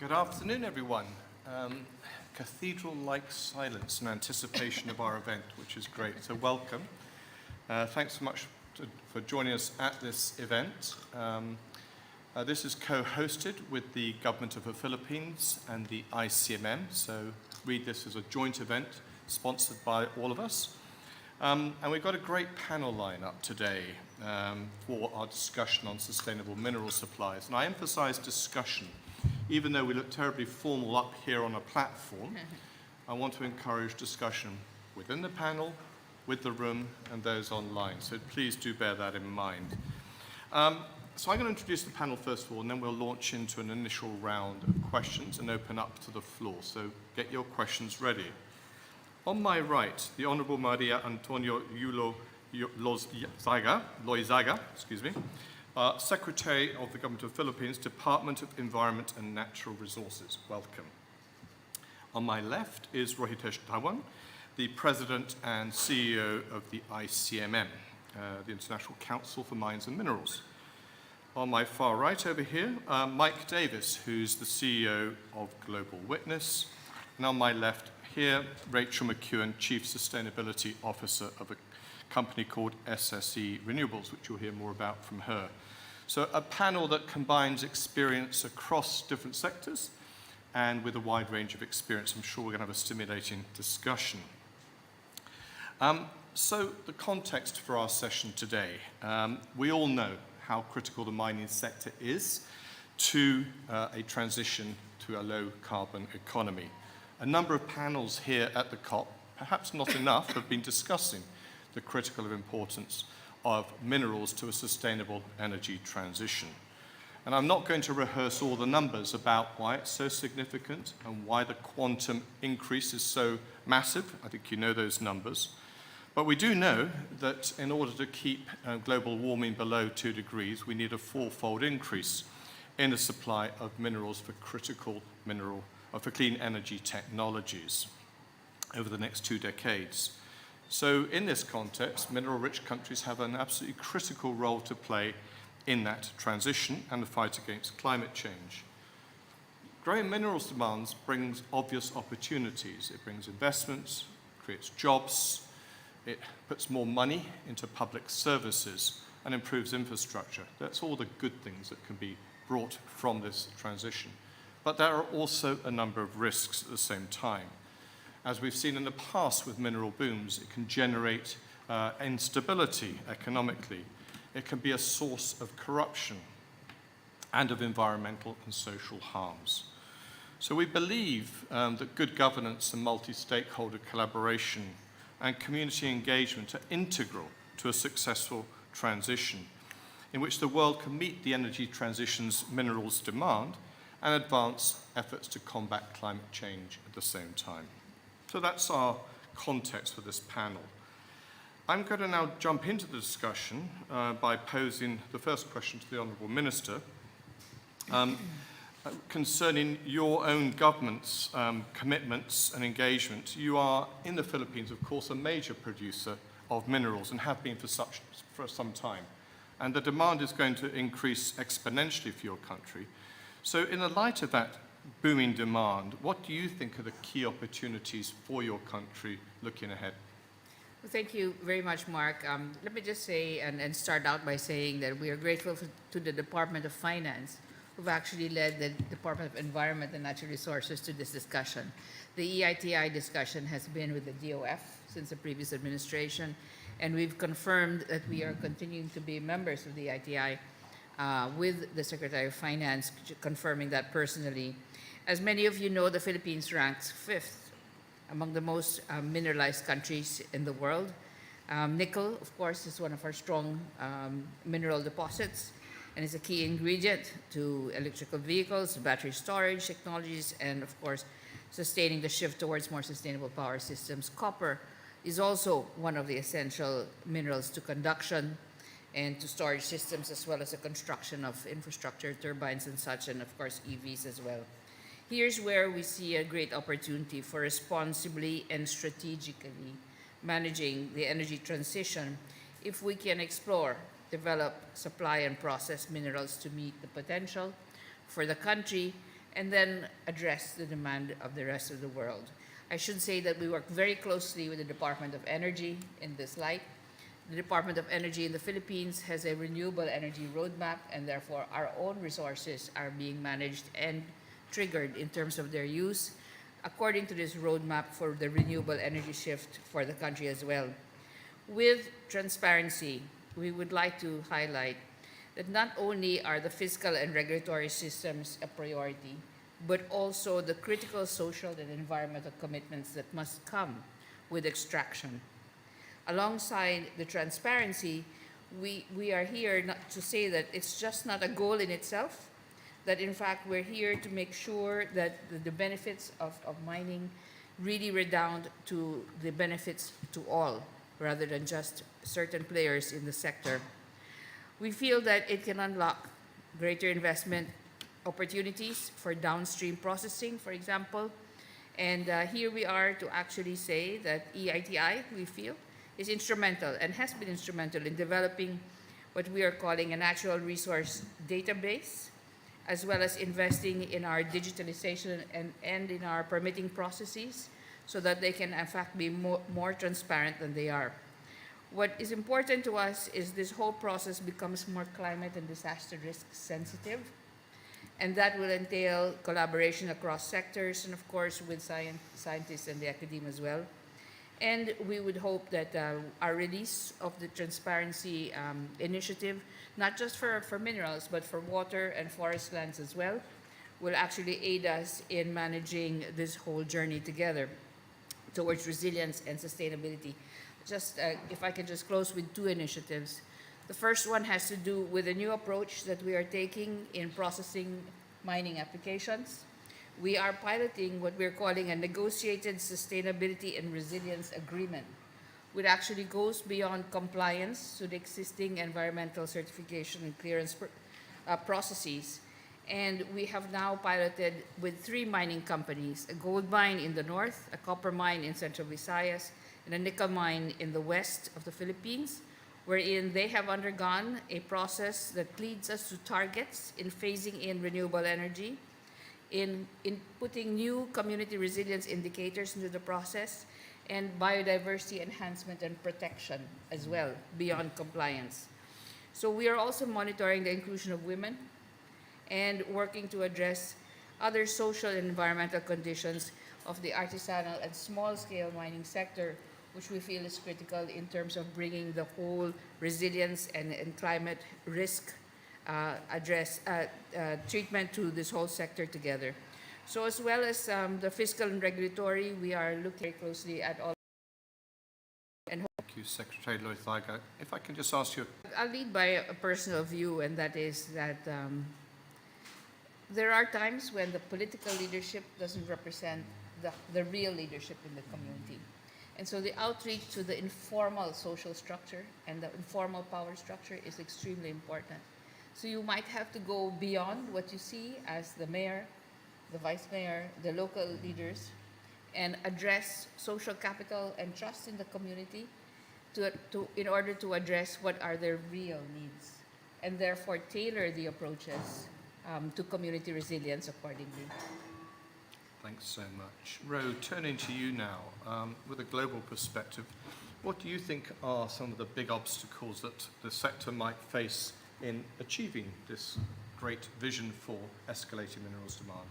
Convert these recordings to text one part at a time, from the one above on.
Good afternoon, everyone. Cathedral-like silence in anticipation of our event, which is great. So welcome. Thanks so much for joining us at this event. This is co-hosted with the Government of the Philippines and the ICMM. So read this as a joint event sponsored by all of us. And we've got a great panel lineup today for our discussion on sustainable mineral supplies. And I emphasize discussion. Even though we look terribly formal up here on a platform, I want to encourage discussion within the panel, with the room, and those online. So please do bear that in mind. So I'm going to introduce the panel first of all, and then we'll launch into an initial round of questions and open up to the floor. So get your questions ready. On my right, the Honourable Maria Antonia Yulo Loyzaga, Secretary of the Government of the Philippines, Department of Environment and Natural Resources. Welcome. On my left is Rohitesh Dhawan, the President and CEO of the ICMM, the International Council for Mines and Minerals. On my far right over here, Mike Davis, who's the CEO of Global Witness. And on my left here, Rachel McEwen, Chief Sustainability Officer of a company called SSE Renewables, which you'll hear more about from her. So a panel that combines experience across different sectors and with a wide range of experience. I'm sure we're going to have a stimulating discussion. So the context for our session today. We all know how critical the mining sector is to a transition to a low-carbon economy. A number of panels here at the COP, perhaps not enough, have been discussing the critical importance of minerals to a sustainable energy transition. And I'm not going to rehearse all the numbers about why it's so significant and why the quantum increase is so massive. I think you know those numbers. But we do know that in order to keep global warming below 2 degrees, we need a fourfold increase in the supply of minerals for for clean energy technologies over the next 2 decades. So in this context, mineral-rich countries have an absolutely critical role to play in that transition and the fight against climate change. Growing minerals demands brings obvious opportunities. It brings investments, creates jobs, it puts more money into public services and improves infrastructure. That's all the good things that can be brought from this transition. But there are also a number of risks at the same time. As we've seen in the past with mineral booms, it can generate instability economically. It can be a source of corruption and of environmental and social harms. So we believe that good governance and multi-stakeholder collaboration and community engagement are integral to a successful transition in which the world can meet the energy transition's minerals demand and advance efforts to combat climate change at the same time. So that's our context for this panel. I'm going to now jump into the discussion by posing the first question to the Honourable Minister concerning your own government's commitments and engagement. You are, in the Philippines, of course, a major producer of minerals and have been for some time. And the demand is going to increase exponentially for your country. So in the light of that booming demand, what do you think are the key opportunities for your country looking ahead? Well, thank you very much, Mark. Let me just say and start out by saying that we are grateful to the Department of Finance, who've actually led the Department of Environment and Natural Resources to this discussion. The EITI discussion has been with the DOF since the previous administration, and we've confirmed that we are continuing to be members of the EITI with the Secretary of Finance confirming that personally. As many of you know, the Philippines ranks 5th among the most mineralized countries in the world. Nickel, of course, is one of our strong mineral deposits and is a key ingredient to electrical vehicles, battery storage technologies, and of course, sustaining the shift towards more sustainable power systems. Copper is also one of the essential minerals to conduction and to storage systems, as well as the construction of infrastructure, turbines and such, and of course, EVs as well. Here's where we see a great opportunity for responsibly and strategically managing the energy transition if we can explore, develop, supply, and process minerals to meet the potential for the country and then address the demand of the rest of the world. I should say that we work very closely with the Department of Energy in this light. The Department of Energy in the Philippines has a renewable energy roadmap, and therefore our own resources are being managed and triggered in terms of their use according to this roadmap for the renewable energy shift for the country as well. With transparency, we would like to highlight that not only are the fiscal and regulatory systems a priority, but also the critical social and environmental commitments that must come with extraction. Alongside the transparency, we are here not to say that it's just not a goal in itself, that in fact we're here to make sure that the benefits of mining really redound to the benefits to all, rather than just certain players in the sector. We feel that it can unlock greater investment opportunities for downstream processing, for example. And here we are to actually say that EITI, we feel, is instrumental and has been instrumental in developing what we are calling a natural resource database, as well as investing in our digitalization and in our permitting processes so that they can in fact be more transparent than they are. What is important to us is this whole process becomes more climate and disaster risk sensitive, and that will entail collaboration across sectors and of course with scientists and the academia as well. And we would hope that our release of the transparency initiative, not just for minerals, but for water and forest lands as well, will actually aid us in managing this whole journey together towards resilience and sustainability. Just, if I can just close with two initiatives. The first one has to do with a new approach that we are taking in processing mining applications. We are piloting what we're calling a negotiated sustainability and resilience agreement, which actually goes beyond compliance to the existing environmental certification and clearance processes. And we have now piloted with 3 mining companies, a gold mine in the north, a copper mine in central Visayas, and a nickel mine in the west of the Philippines, wherein they have undergone a process that leads us to targets in phasing in renewable energy, in putting new community resilience indicators into the process, and biodiversity enhancement and protection as well, beyond compliance. So we are also monitoring the inclusion of women and working to address other social and environmental conditions of the artisanal and small-scale mining sector, which we feel is critical in terms of bringing the whole resilience and climate risk treatment to this whole sector together. So as well as the fiscal and regulatory, we are looking very closely at all. And Thank you, Secretary Loyzaga. If I can just ask you. I'll lead by a personal view, and that is that there are times when the political leadership doesn't represent the real leadership in the community. And so the outreach to the informal social structure and the informal power structure is extremely important. So you might have to go beyond what you see as the mayor, the vice mayor, the local leaders, and address social capital and trust in the community in order to address what are their real needs, and therefore tailor the approaches to community resilience accordingly. Thanks so much. Ro, turning to you now, with a global perspective, what do you think are some of the big obstacles that the sector might face in achieving this great vision for escalating minerals demand?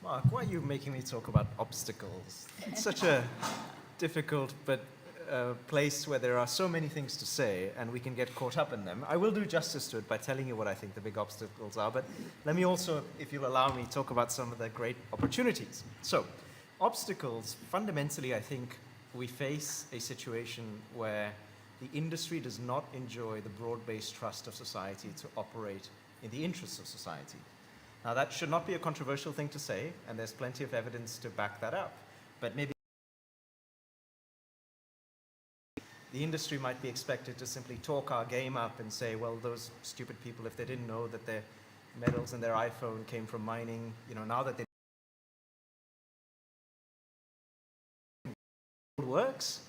Mark, why are you making me talk about obstacles? It's such a difficult but place where there are so many things to say and we can get caught up in them. I will do justice to it by telling you what I think the big obstacles are, but let me also, if you'll allow me, talk about some of the great opportunities. So, obstacles, fundamentally, I think we face a situation where the industry does not enjoy the broad-based trust of society to operate in the interests of society. Now, that should not be a controversial thing to say, and there's plenty of evidence to back that up, but maybe the industry might be expected to simply talk our game up and say, well, those stupid people, if they didn't know that their metals in their iPhone came from mining, now that they works,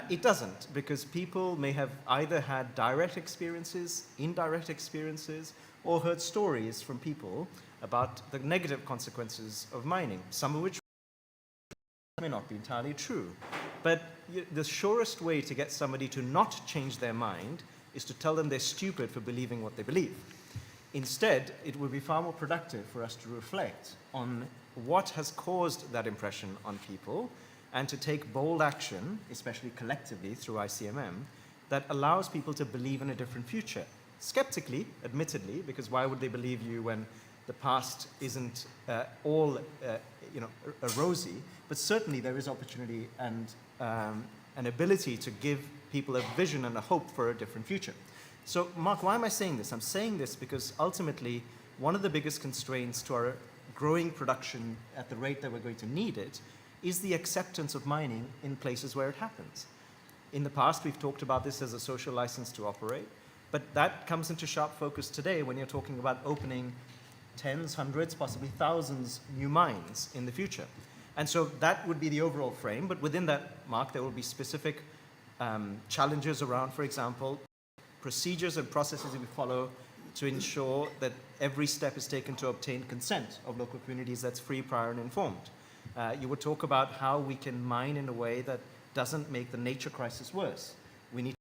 it doesn't, because people may have either had direct experiences, indirect experiences, or heard stories from people about the negative consequences of mining, some of which may not be entirely true. But the surest way to get somebody to not change their mind is to tell them they're stupid for believing what they believe. Instead, it would be far more productive for us to reflect on what has caused that impression on people and to take bold action, especially collectively through ICMM, that allows people to believe in a different future. Skeptically, admittedly, because why would they believe you when the past isn't all rosy, but certainly there is opportunity and an ability to give people a vision and a hope for a different future. So, Mark, why am I saying this? I'm saying this because ultimately, one of the biggest constraints to our growing production at the rate that we're going to need it is the acceptance of mining in places where it happens. In the past, we've talked about this as a social license to operate, but that comes into sharp focus today when you're talking about opening tens, hundreds, possibly thousands new mines in the future. And so that would be the overall frame, but within that, Mark, there will be specific challenges around, for example, procedures and processes that we follow to ensure that every step is taken to obtain consent of local communities that's free, prior, and informed. You would talk about how we can mine in a way that doesn't make the nature crisis worse. We need to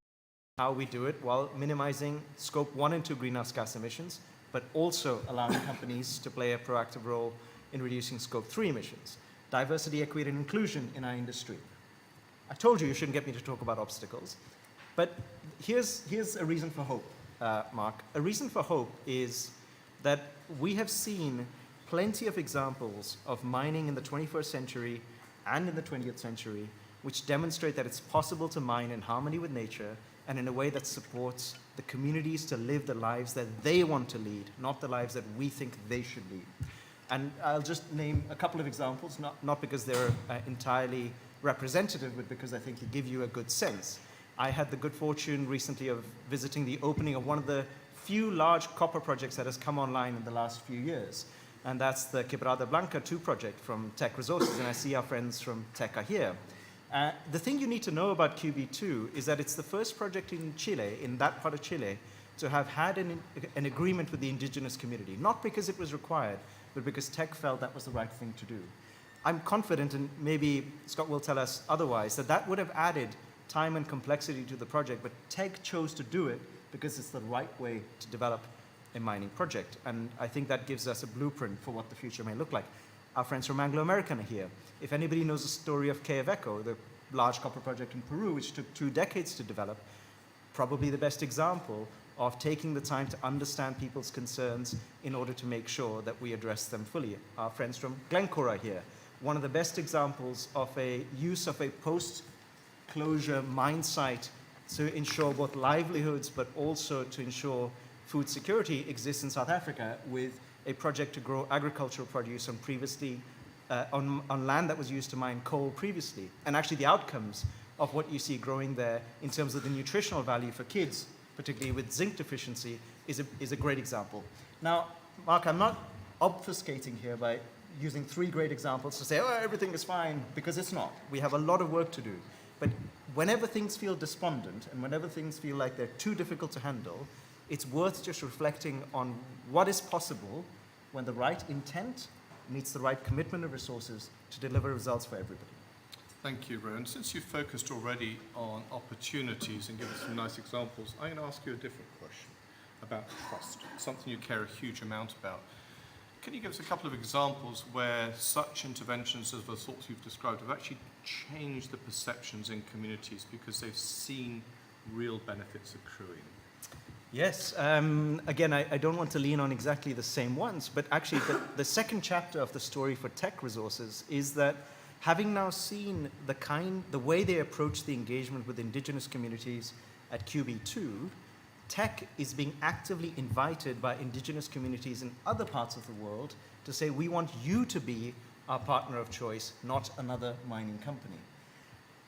know how we do it while minimizing scope 1 and 2 greenhouse gas emissions, but also allowing companies to play a proactive role in reducing scope 3 emissions. Diversity, equity, and inclusion in our industry. I told you shouldn't get me to talk about obstacles, but here's a reason for hope, Mark. A reason for hope is that we have seen plenty of examples of mining in the 21st century and in the 20th century which demonstrate that it's possible to mine in harmony with nature and in a way that supports the communities to live the lives that they want to lead, not the lives that we think they should lead. And I'll just name a couple of examples, not because they're entirely representative, but because I think they give you a good sense. I had the good fortune recently of visiting the opening of one of the few large copper projects that has come online in the last few years. And that's the Quebrada Blanca 2 project from Teck Resources, and I see our friends from Teck are here. The thing you need to know about QB2 is that it's the first project in Chile, in that part of Chile, to have had an agreement with the indigenous community, not because it was required, but because Teck felt that was the right thing to do. I'm confident, and maybe Scott will tell us otherwise, that that would have added time and complexity to the project, but Teck chose to do it because it's the right way to develop a mining project. And I think that gives us a blueprint for what the future may look like. Our friends from Anglo American are here. If anybody knows the story of Quellaveco, the large copper project in Peru, which took 2 decades to develop, probably the best example of taking the time to understand people's concerns in order to make sure that we address them fully. Our friends from Glencore are here. One of the best examples of a use of a post-closure mine site to ensure both livelihoods but also to ensure food security exists in South Africa with a project to grow agricultural produce on previously on land that was used to mine coal previously. And actually the outcomes of what you see growing there in terms of the nutritional value for kids, particularly with zinc deficiency, is a great example. Now, Mark, I'm not obfuscating here by using 3 great examples to say, oh, everything is fine, because it's not. We have a lot of work to do. But whenever things feel despondent and whenever things feel like they're too difficult to handle, it's worth just reflecting on what is possible when the right intent meets the right commitment of resources to deliver results for everybody. Thank you, Rowan. Since you've focused already on opportunities and given some nice examples, I'm going to ask you a different question about cost, something you care a huge amount about. Can you give us a couple of examples where such interventions as the sorts you've described have actually changed the perceptions in communities because they've seen real benefits accruing? Yes. Again, I don't want to lean on exactly the same ones, but actually the second chapter of the story for Teck Resources is that having now seen the way they approach the engagement with indigenous communities at QB2, Teck is being actively invited by indigenous communities in other parts of the world to say, we want you to be our partner of choice, not another mining company.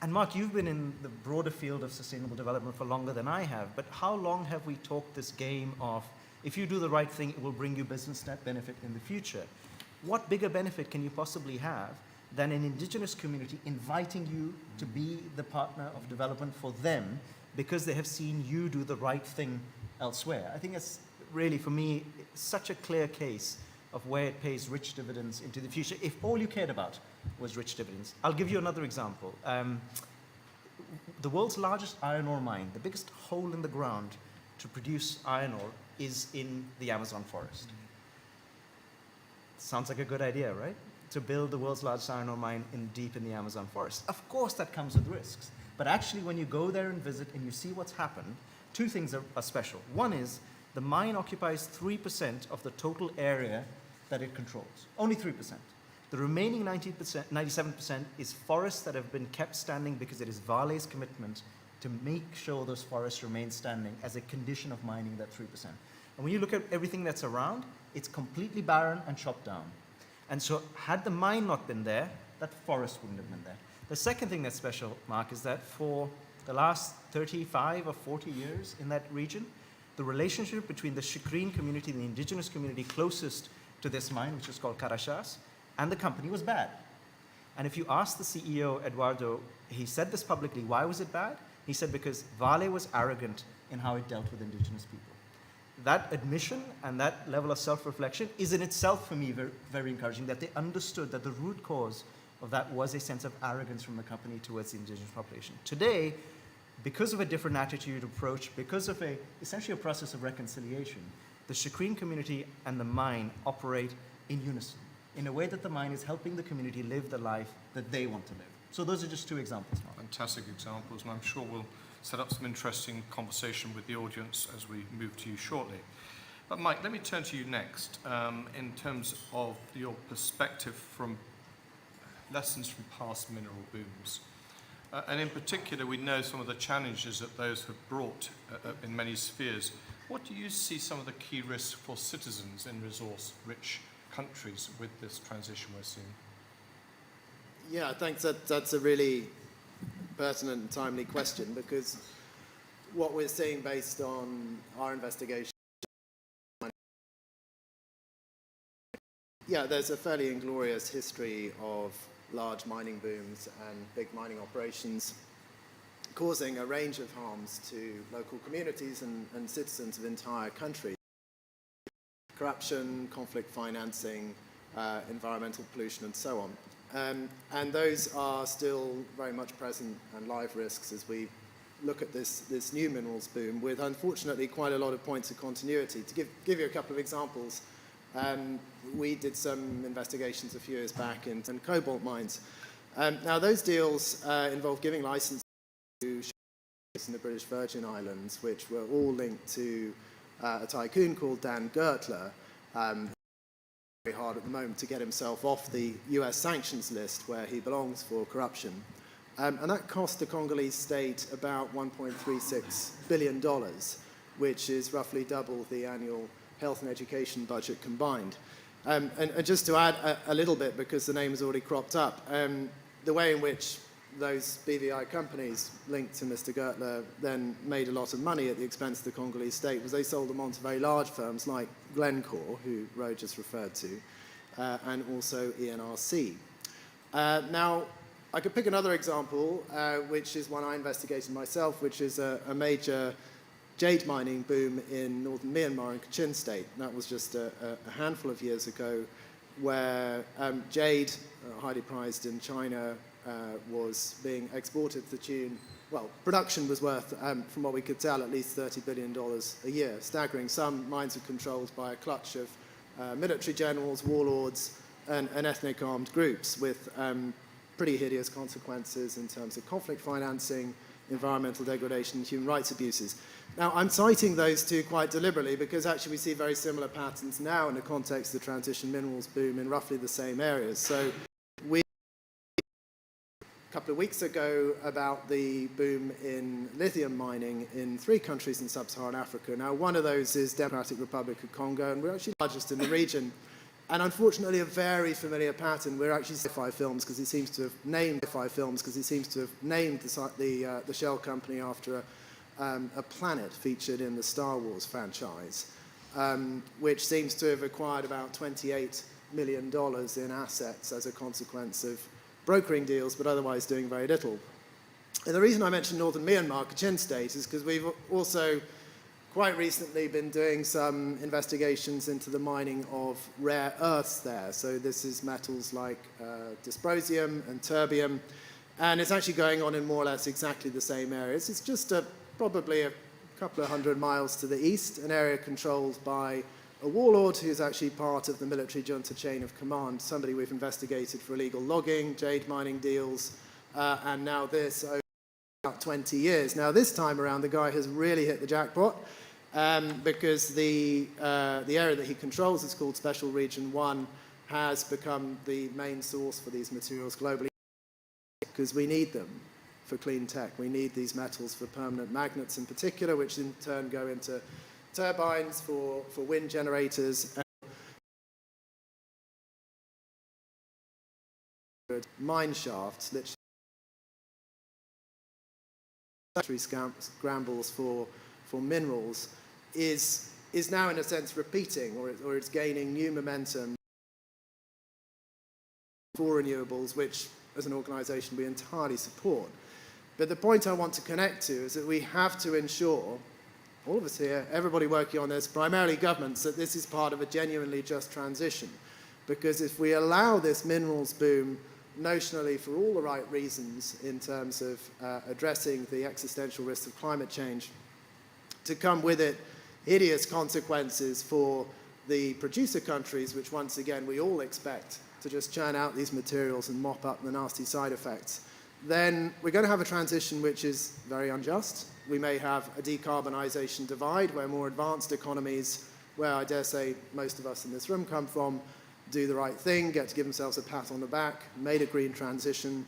And Mark, you've been in the broader field of sustainable development for longer than I have, but how long have we talked this game of, if you do the right thing, it will bring you business net benefit in the future? What bigger benefit can you possibly have than an indigenous community inviting you to be the partner of development for them because they have seen you do the right thing elsewhere? I think it's really, for me, such a clear case of where it pays rich dividends into the future, if all you cared about was rich dividends. I'll give you another example. The world's largest iron ore mine, the biggest hole in the ground to produce iron ore, is in the Amazon forest. Sounds like a good idea, right? To build the world's largest iron ore mine deep in the Amazon forest. Of course, that comes with risks. But actually, when you go there and visit and you see what's happened, two things are special. One is the mine occupies 3% of the total area that it controls. Only 3%. The remaining 97% is forests that have been kept standing because it is Vale's commitment to make sure those forests remain standing as a condition of mining that 3%. And when you look at everything that's around, it's completely barren and chopped down. And so had the mine not been there, that forest wouldn't have been there. The second thing that's special, Mark, is that for the last 35 or 40 years in that region, the relationship between the Shikrin community, the indigenous community closest to this mine, which is called Carachas, and the company was bad. And if you ask the CEO, Eduardo, he said this publicly, why was it bad? He said because Vale was arrogant in how it dealt with indigenous people. That admission and that level of self-reflection is in itself, for me, very, very encouraging, that they understood that the root cause of that was a sense of arrogance from the company towards the indigenous population. Today, because of a different attitude approach, because of essentially a process of reconciliation, the Shikrin community and the mine operate in unison, in a way that the mine is helping the community live the life that they want to live. So those are just two examples, Mark. Fantastic examples, and I'm sure we'll set up some interesting conversation with the audience as we move to you shortly. But Mike, let me turn to you next in terms of your perspective from lessons from past mineral booms. And in particular, we know some of the challenges that those have brought in many spheres. What do you see some of the key risks for citizens in resource-rich countries with this transition we're seeing? Yeah, thanks. That's a really pertinent and timely question, because what we're seeing based on our investigation, yeah, there's a fairly inglorious history of large mining booms and big mining operations causing a range of harms to local communities and citizens of entire countries. Corruption, conflict financing, environmental pollution, and so on. And those are still very much present and live risks as we look at this new minerals boom, with unfortunately quite a lot of points of continuity. To give you a couple of examples, we did some investigations a few years back in cobalt mines. Now those deals involve giving license to in the British Virgin Islands, which were all linked to a tycoon called Dan Gertler, very hard at the moment to get himself off the US sanctions list where he belongs for corruption. And that cost the Congolese state about $1.36 billion, which is roughly double the annual health and education budget combined. And just to add a little bit, because the name has already cropped up, the way in which those BVI companies linked to Mr. Gertler then made a lot of money at the expense of the Congolese state was they sold them on to very large firms like Glencore, who Ro just referred to, and also ENRC. Now, I could pick another example, which is one I investigated myself, which is a major jade mining boom in northern Myanmar in Kachin state. That was just a handful of years ago, where jade, highly prized in China, was being exported to the tune, well, production was worth, from what we could tell, at least $30 billion a year. Staggering. Some mines are controlled by a clutch of military generals, warlords, and ethnic armed groups with pretty hideous consequences in terms of conflict financing, environmental degradation, and human rights abuses. Now, I'm citing those two quite deliberately because actually we see very similar patterns now in the context of the transition minerals boom in roughly the same areas. So we a couple of weeks ago about the boom in lithium mining in 3 countries in sub-Saharan Africa. Now, one of those is Democratic Republic of Congo, and we're actually the largest in the region. And unfortunately, a very familiar pattern. We're actually sci-fi films because he seems to have named the shell company after a planet featured in the Star Wars franchise, which seems to have acquired about $28 million in assets as a consequence of brokering deals, but otherwise doing very little. And the reason I mentioned northern Myanmar, Kachin state, is because we've also quite recently been doing some investigations into the mining of rare earths there. So this is metals like dysprosium and terbium, and it's actually going on in more or less exactly the same areas. It's just probably a couple of 100 miles to the east, an area controlled by a warlord who's actually part of the military junta chain of command, somebody we've investigated for illegal logging, jade mining deals, and now this over about 20 years. Now this time around, the guy has really hit the jackpot because the area that he controls is called Special Region 1, has become the main source for these materials globally because we need them for clean tech. We need these metals for permanent magnets in particular, which in turn go into turbines for wind generators, and mine shafts, literally scrambles for minerals, is now in a sense repeating, or it's gaining new momentum for renewables, which as an organization we entirely support. But the point I want to connect to is that we have to ensure, all of us here, everybody working on this, primarily governments, that this is part of a genuinely just transition. Because if we allow this minerals boom notionally for all the right reasons in terms of addressing the existential risks of climate change, to come with it hideous consequences for the producer countries, which once again we all expect to just churn out these materials and mop up the nasty side effects, then we're going to have a transition which is very unjust. We may have a decarbonisation divide where more advanced economies, where I dare say most of us in this room come from, do the right thing, get to give themselves a pat on the back, made a green transition,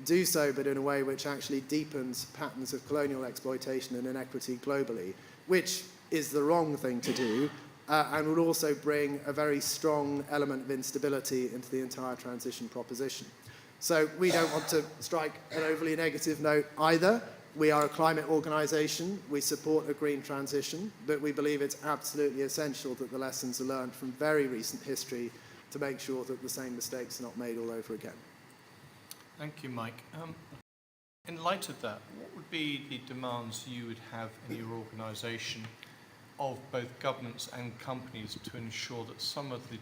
do so but in a way which actually deepens patterns of colonial exploitation and inequity globally, which is the wrong thing to do, and would also bring a very strong element of instability into the entire transition proposition. So we don't want to strike an overly negative note either. We are a climate organisation, we support a green transition, but we believe it's absolutely essential that the lessons are learned from very recent history to make sure that the same mistakes are not made all over again. Thank you, Mike. In light of that, what would be the demands you would have in your organisation of both governments and companies to ensure that some of the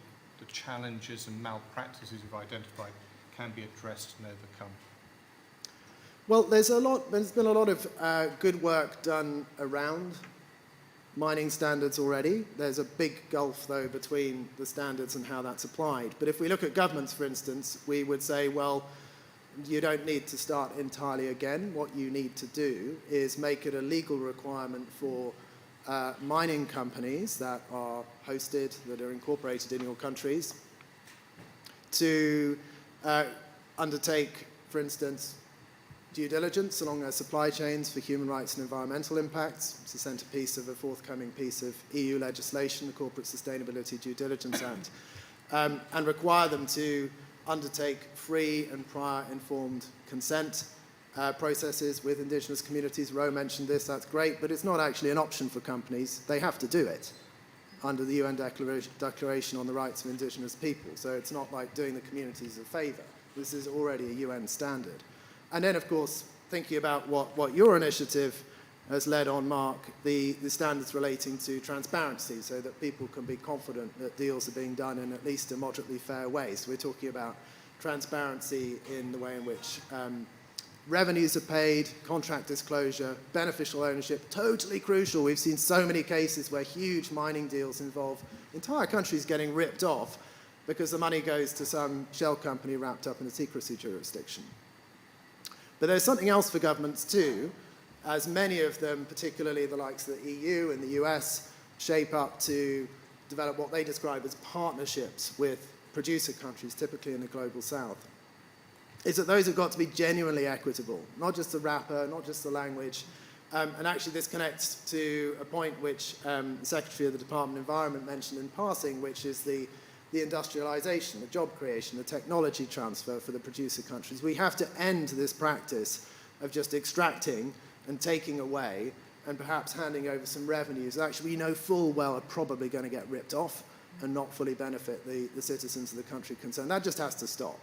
challenges and malpractices you've identified can be addressed and overcome? Well, there's been a lot of good work done around mining standards already. There's a big gulf, though, between the standards and how that's applied. But if we look at governments, for instance, we would say, well, you don't need to start entirely again. What you need to do is make it a legal requirement for mining companies that are hosted, that are incorporated in your countries, to undertake, for instance, due diligence along their supply chains for human rights and environmental impacts. It's a centerpiece of a forthcoming piece of EU legislation, the Corporate Sustainability Due Diligence Act, and require them to undertake free and prior informed consent processes with indigenous communities. Ro mentioned this, that's great, but it's not actually an option for companies. They have to do it under the UN Declaration on the Rights of Indigenous People. So it's not like doing the communities a favor. This is already a UN standard. And then, of course, thinking about what your initiative has led on, Mark, the standards relating to transparency so that people can be confident that deals are being done in at least a moderately fair way. So we're talking about transparency in the way in which revenues are paid, contract disclosure, beneficial ownership, totally crucial. We've seen so many cases where huge mining deals involve entire countries getting ripped off because the money goes to some shell company wrapped up in a secrecy jurisdiction. But there's something else for governments too, as many of them, particularly the likes of the EU and the US, shape up to develop what they describe as partnerships with producer countries, typically in the global south, is that those have got to be genuinely equitable, not just the wrapper, not just the language. And actually this connects to a point which the Secretary of the Department of Environment mentioned in passing, which is the industrialization, the job creation, the technology transfer for the producer countries. We have to end this practice of just extracting and taking away and perhaps handing over some revenues that actually we know full well are probably going to get ripped off and not fully benefit the citizens of the country concerned. That just has to stop.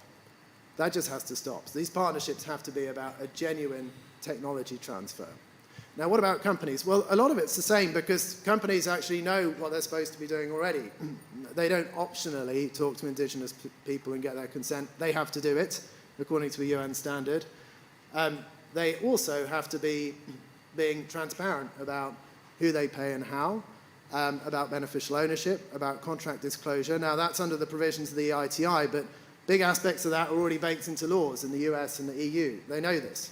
That just has to stop. So these partnerships have to be about a genuine technology transfer. Now, what about companies? Well, a lot of it's the same because companies actually know what they're supposed to be doing already. They don't optionally talk to indigenous people and get their consent. They have to do it according to a UN standard. They also have to be being transparent about who they pay and how, about beneficial ownership, about contract disclosure. Now, that's under the provisions of the EITI, but big aspects of that are already baked into laws in the US and the EU. They know this.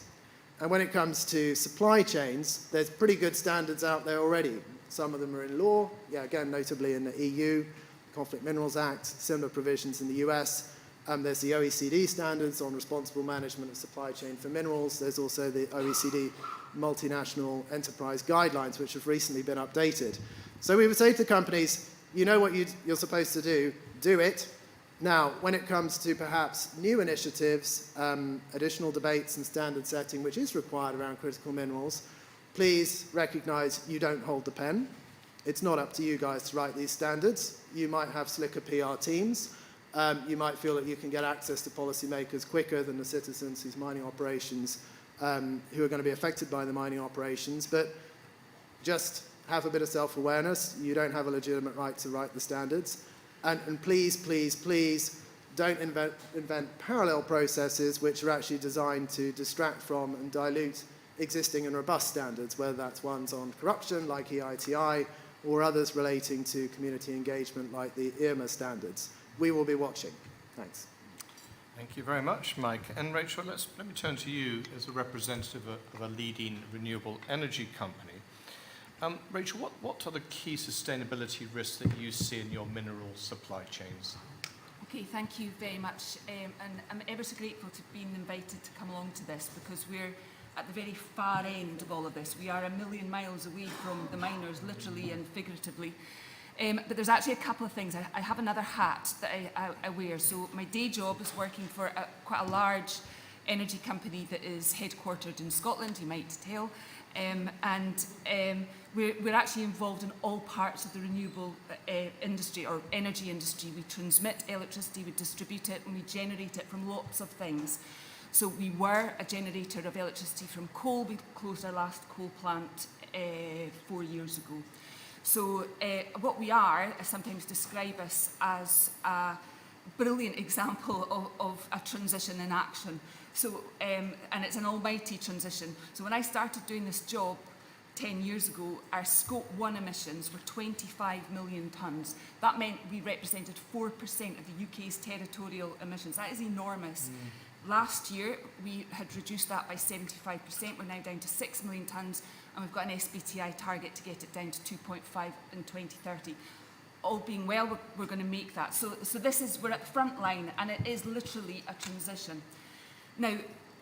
And when it comes to supply chains, there's pretty good standards out there already. Some of them are in law, again, notably in the EU, Conflict Minerals Act, similar provisions in the US. There's the OECD standards on responsible management of supply chain for minerals. There's also the OECD multinational enterprise guidelines, which have recently been updated. So we would say to the companies, you know what you're supposed to do it. Now, when it comes to perhaps new initiatives, additional debates and standard setting, which is required around critical minerals, please recognize you don't hold the pen. It's not up to you guys to write these standards. You might have slicker PR teams. You might feel that you can get access to policymakers quicker than the citizens whose mining operations, who are going to be affected by the mining operations. But just have a bit of self-awareness. You don't have a legitimate right to write the standards. And please, please, please don't invent parallel processes which are actually designed to distract from and dilute existing and robust standards, whether that's ones on corruption like EITI or others relating to community engagement like the IRMA standards. We will be watching. Thanks. Thank you very much, Mike. And Rachel, let me turn to you as a representative of a leading renewable energy company. Rachel, what are the key sustainability risks that you see in your mineral supply chains? Okay, thank you very much. And I'm ever so grateful to being invited to come along to this because we're at the very far end of all of this. We are a million miles away from the miners, literally and figuratively. But there's actually a couple of things. I have another hat that I wear. So my day job is working for quite a large energy company that is headquartered in Scotland, you might tell. We're actually involved in all parts of the renewable industry or energy industry. We transmit electricity, we distribute it, and we generate it from lots of things. So we were a generator of electricity from coal. We closed our last coal plant 4 years ago. So what we are, I sometimes describe us as a brilliant example of a transition in action. So, and it's an almighty transition. So when I started doing this job 10 years ago, our Scope 1 emissions were 25 million tonnes. That meant we represented 4% of the UK's territorial emissions. That is enormous. Last year, we had reduced that by 75%. We're now down to 6 million tonnes, and we've got an SBTI target to get it down to 2.5 in 2030. All being well, we're going to make that. So we're at the front line, and it is literally a transition. Now,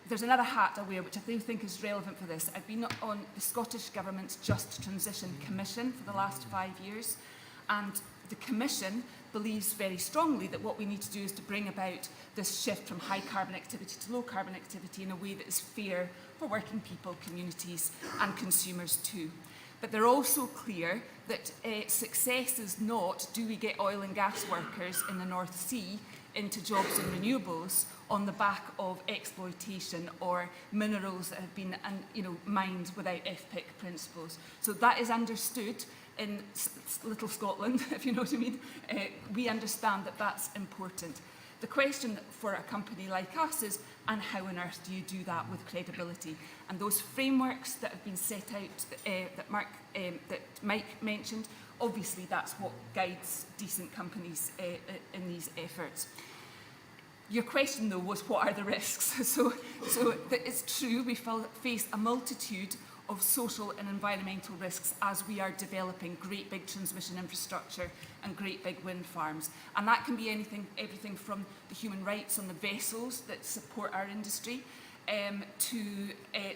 there's another hat I wear, which I think is relevant for this. I've been on the Scottish Government's Just Transition Commission for the last 5 years, and the Commission believes very strongly that what we need to do is to bring about this shift from high carbon activity to low carbon activity in a way that is fair for working people, communities, and consumers too. But they're also clear that success is not, do we get oil and gas workers in the North Sea into jobs in renewables on the back of exploitation or minerals that have been mined without FPIC principles. So that is understood in little Scotland, if you know what I mean. We understand that that's important. The question for a company like us is, and how on earth do you do that with credibility? And those frameworks that have been set out that Mike mentioned, obviously that's what guides decent companies in these efforts. Your question, though, was what are the risks? So it's true, we face a multitude of social and environmental risks as we are developing great big transmission infrastructure and great big wind farms. And that can be everything from the human rights on the vessels that support our industry to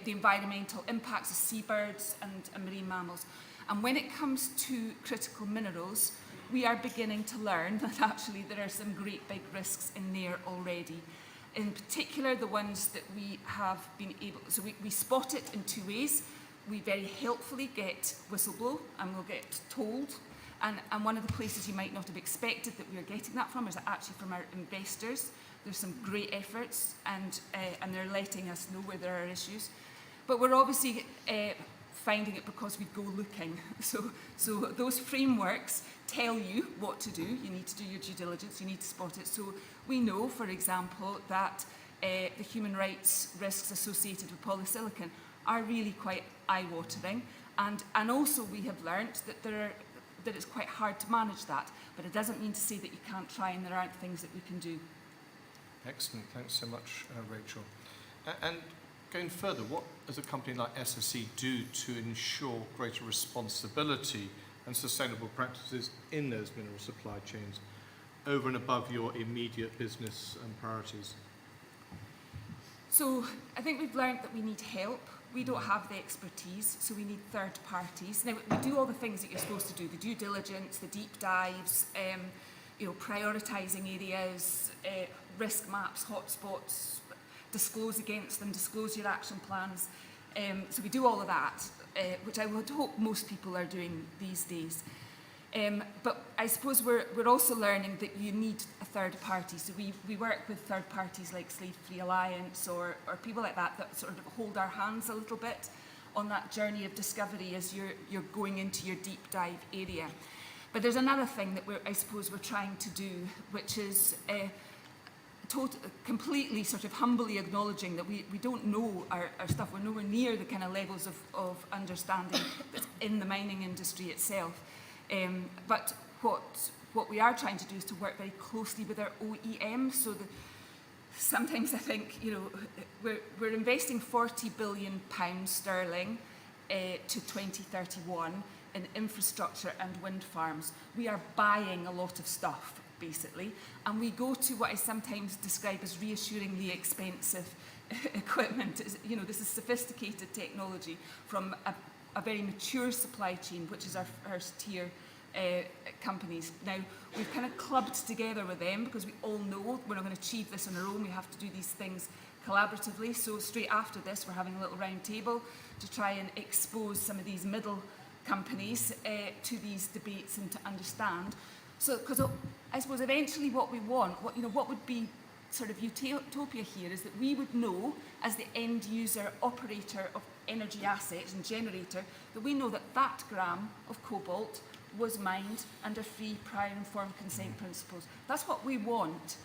the environmental impacts of seabirds and marine mammals. And when it comes to critical minerals, we are beginning to learn that actually there are some great big risks in there already. In particular, the ones that we have been able, so we spot it in two ways. We very helpfully get whistleblow and we'll get told. And one of the places you might not have expected that we are getting that from is actually from our investors. There's some great efforts and they're letting us know where there are issues. But we're obviously finding it because we go looking. So those frameworks tell you what to do. You need to do your due diligence, you need to spot it. So we know, for example, that the human rights risks associated with polysilicon are really quite eye-watering. And also we have learnt that it's quite hard to manage that. But it doesn't mean to say that you can't try and there aren't things that we can do. Excellent. Thanks so much, Rachel. And going further, what does a company like SSE do to ensure greater responsibility and sustainable practices in those mineral supply chains over and above your immediate business and priorities? So I think we've learned that we need help. We don't have the expertise, so we need third parties. Now, we do all the things that you're supposed to do, the due diligence, the deep dives, prioritising areas, risk maps, hotspots, disclose against them, disclose your action plans. So we do all of that, which I would hope most people are doing these days. But I suppose we're also learning that you need a third party. So we work with third parties like Slave Free Alliance or people like that sort of hold our hands a little bit on that journey of discovery as you're going into your deep dive area. But there's another thing that I suppose we're trying to do, which is completely sort of humbly acknowledging that we don't know our stuff. We're nowhere near the kind of levels of understanding that's in the mining industry itself. But what we are trying to do is to work very closely with our OEM. So sometimes I think, we're investing £40 billion sterling to 2031 in infrastructure and wind farms. We are buying a lot of stuff, basically, and we go to what I sometimes describe as reassuringly expensive equipment. This is sophisticated technology from a very mature supply chain, which is our first tier companies. Now, we've kind of clubbed together with them because we all know we're not going to achieve this on our own. We have to do these things collaboratively. So straight after this, we're having a little round table to try and expose some of these middle companies to these debates and to understand. So, because I suppose eventually what we want, what would be sort of utopia here is that we would know, as the end user operator of energy assets and generator, that we know that gram of cobalt was mined under free, prior informed consent principles. That's what we want.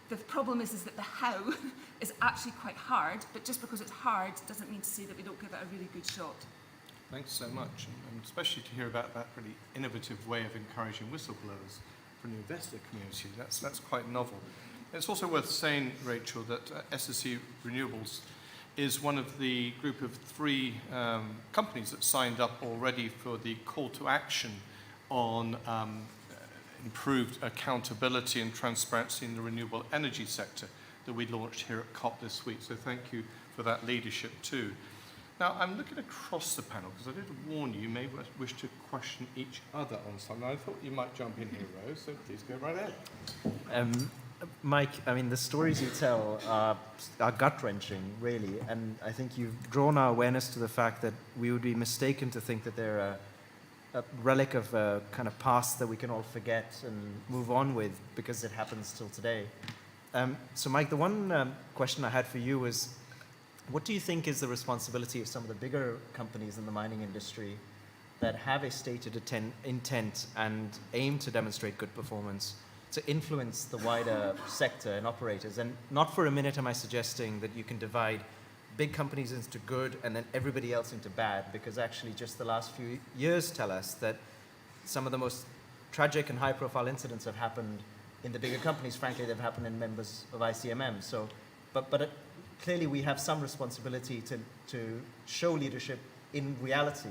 The problem is that the how is actually quite hard, but just because it's hard doesn't mean to say that we don't give it a really good shot. Thanks so much, and especially to hear about that really innovative way of encouraging whistleblowers from the investor community. That's quite novel. It's also worth saying, Rachel, that SSE Renewables is one of the group of 3 companies that signed up already for the call to action on improved accountability and transparency in the renewable energy sector that we launched here at COP this week. So thank you for that leadership too. Now, I'm looking across the panel because I did warn you may wish to question each other on something. I thought you might jump in here, Rose, so please go right ahead. Mike, I mean, the stories you tell are gut-wrenching, really, and I think you've drawn our awareness to the fact that we would be mistaken to think that they're a relic of a kind of past that we can all forget and move on with because it happens still today. So, Mike, the one question I had for you was, what do you think is the responsibility of some of the bigger companies in the mining industry that have a stated intent and aim to demonstrate good performance to influence the wider sector and operators? And not for a minute am I suggesting that you can divide big companies into good and then everybody else into bad, because actually just the last few years tell us that some of the most tragic and high-profile incidents have happened in the bigger companies. Frankly, they've happened in members of ICMM. So, but clearly we have some responsibility to show leadership in reality.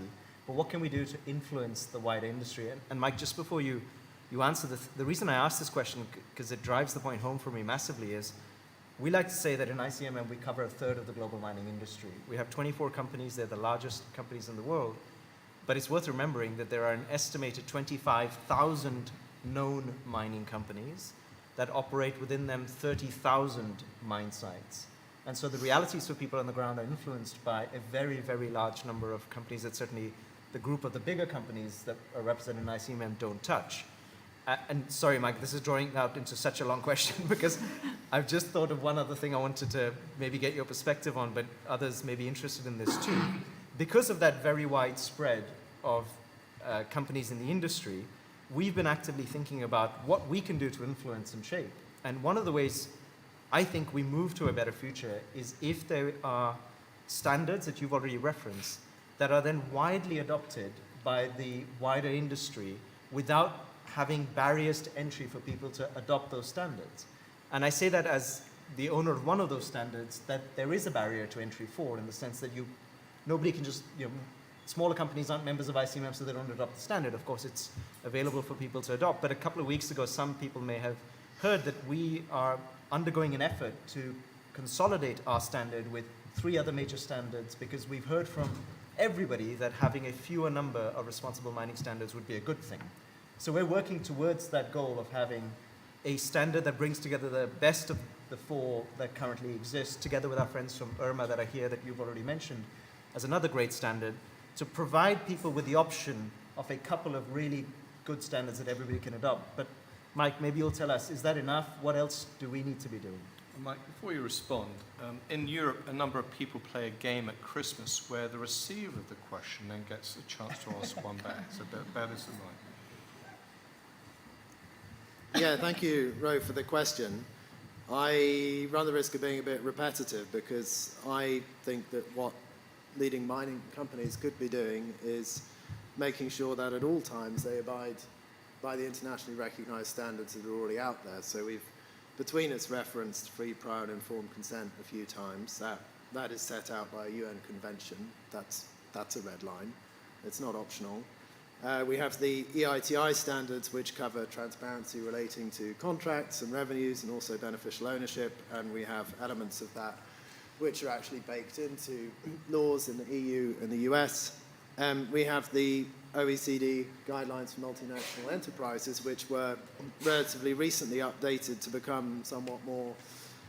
But what can we do to influence the wider industry? And Mike, just before you answer the reason I asked this question, because it drives the point home for me massively, is we like to say that in ICMM we cover 1/3 of the global mining industry. We have 24 companies. They're the largest companies in the world. But it's worth remembering that there are an estimated 25,000 known mining companies that operate within them 30,000 mine sites. And so the realities for people on the ground are influenced by a very, very large number of companies that certainly the group of the bigger companies that are represented in ICMM don't touch. And sorry, Mike, this is drawing out into such a long question because I've just thought of one other thing I wanted to maybe get your perspective on, but others may be interested in this too. because of that very wide spread of companies in the industry, we've been actively thinking about what we can do to influence and shape. And one of the ways I think we move to a better future is if there are standards that you've already referenced that are then widely adopted by the wider industry without having barriers to entry for people to adopt those standards. And I say that as the owner of one of those standards, that there is a barrier to entry for, in the sense that nobody can just, smaller companies aren't members of ICMM, so they don't adopt the standard. Of course, it's available for people to adopt. But a couple of weeks ago, some people may have heard that we are undergoing an effort to consolidate our standard with 3 other major standards, because we've heard from everybody that having a fewer number of responsible mining standards would be a good thing. So we're working towards that goal of having a standard that brings together the best of the 4 that currently exist, together with our friends from IRMA that are here that you've already mentioned as another great standard, to provide people with the option of a couple of really good standards that everybody can adopt. But Mike, maybe you'll tell us, is that enough? What else do we need to be doing? Mike, before you respond, in Europe, a number of people play a game at Christmas where the receiver of the question then gets a chance to ask one back. So bear this in mind. Yeah, thank you, Ro, for the question. I run the risk of being a bit repetitive because I think that what leading mining companies could be doing is making sure that at all times they abide by the internationally recognized standards that are already out there. So we've, between us, referenced free, prior and informed consent a few times. That is set out by a UN convention. That's a red line. It's not optional. We have the EITI standards, which cover transparency relating to contracts and revenues and also beneficial ownership, and we have elements of that which are actually baked into laws in the EU and the US. We have the OECD guidelines for multinational enterprises, which were relatively recently updated to become somewhat more,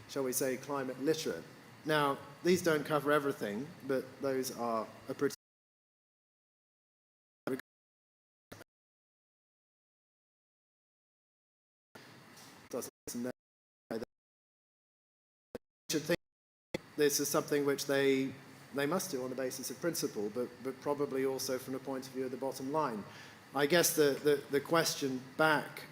shall we say, climate literate. Now, these don't cover everything, but those are a pretty should think this is something which they must do on the basis of principle, but probably also from the point of view of the bottom line. I guess the question back,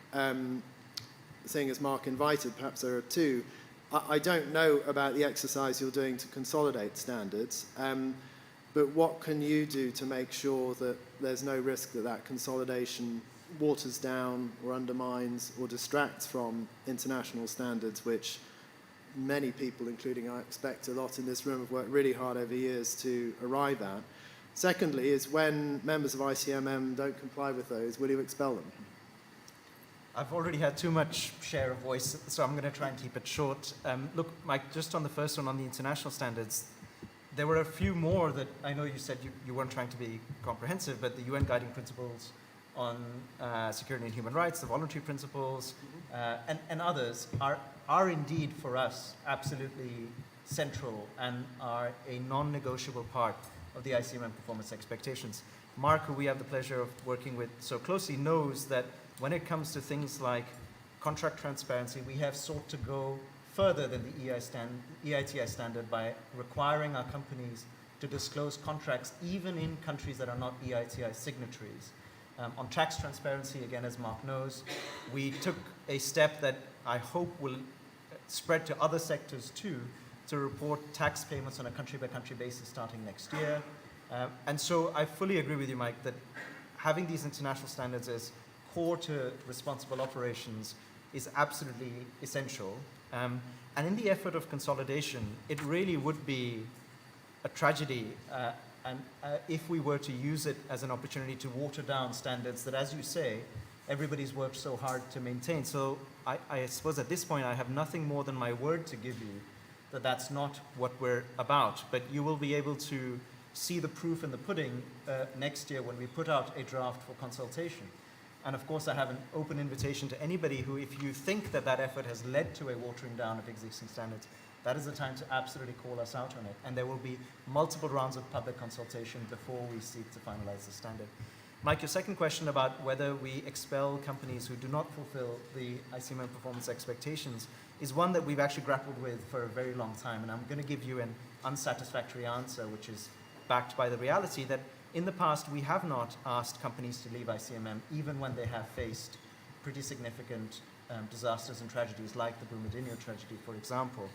seeing as Mark invited, perhaps there are 2. I don't know about the exercise you're doing to consolidate standards, but what can you do to make sure that there's no risk that that consolidation waters down or undermines or distracts from international standards, which many people, including I expect a lot in this room, have worked really hard over years to arrive at? Secondly, is when members of ICMM don't comply with those, will you expel them? I've already had too much share of voice, so I'm going to try and keep it short. Look, Mike, just on the first one, on the international standards, there were a few more that I know you said you weren't trying to be comprehensive, but the UN Guiding Principles on Security and Human Rights, the voluntary principles, and others are indeed for us absolutely central and are a non-negotiable part of the ICMM performance expectations. Mark, who we have the pleasure of working with so closely, knows that when it comes to things like contract transparency, we have sought to go further than the EITI standard by requiring our companies to disclose contracts even in countries that are not EITI signatories. On tax transparency, again, as Mark knows, we took a step that I hope will spread to other sectors too, to report tax payments on a country-by-country basis starting next year. And so I fully agree with you, Mike, that having these international standards as core to responsible operations is absolutely essential. And in the effort of consolidation, it really would be a tragedy if we were to use it as an opportunity to water down standards that, as you say, everybody's worked so hard to maintain. So I suppose at this point I have nothing more than my word to give you that that's not what we're about. But you will be able to see the proof in the pudding next year when we put out a draft for consultation. And of course I have an open invitation to anybody who, if you think that that effort has led to a watering down of existing standards, that is the time to absolutely call us out on it. And there will be multiple rounds of public consultation before we seek to finalize the standard. Mike, your second question about whether we expel companies who do not fulfill the ICMM performance expectations is one that we've actually grappled with for a very long time. And I'm going to give you an unsatisfactory answer, which is backed by the reality that in the past we have not asked companies to leave ICMM even when they have faced pretty significant disasters and tragedies like the Brumadinho tragedy, for example.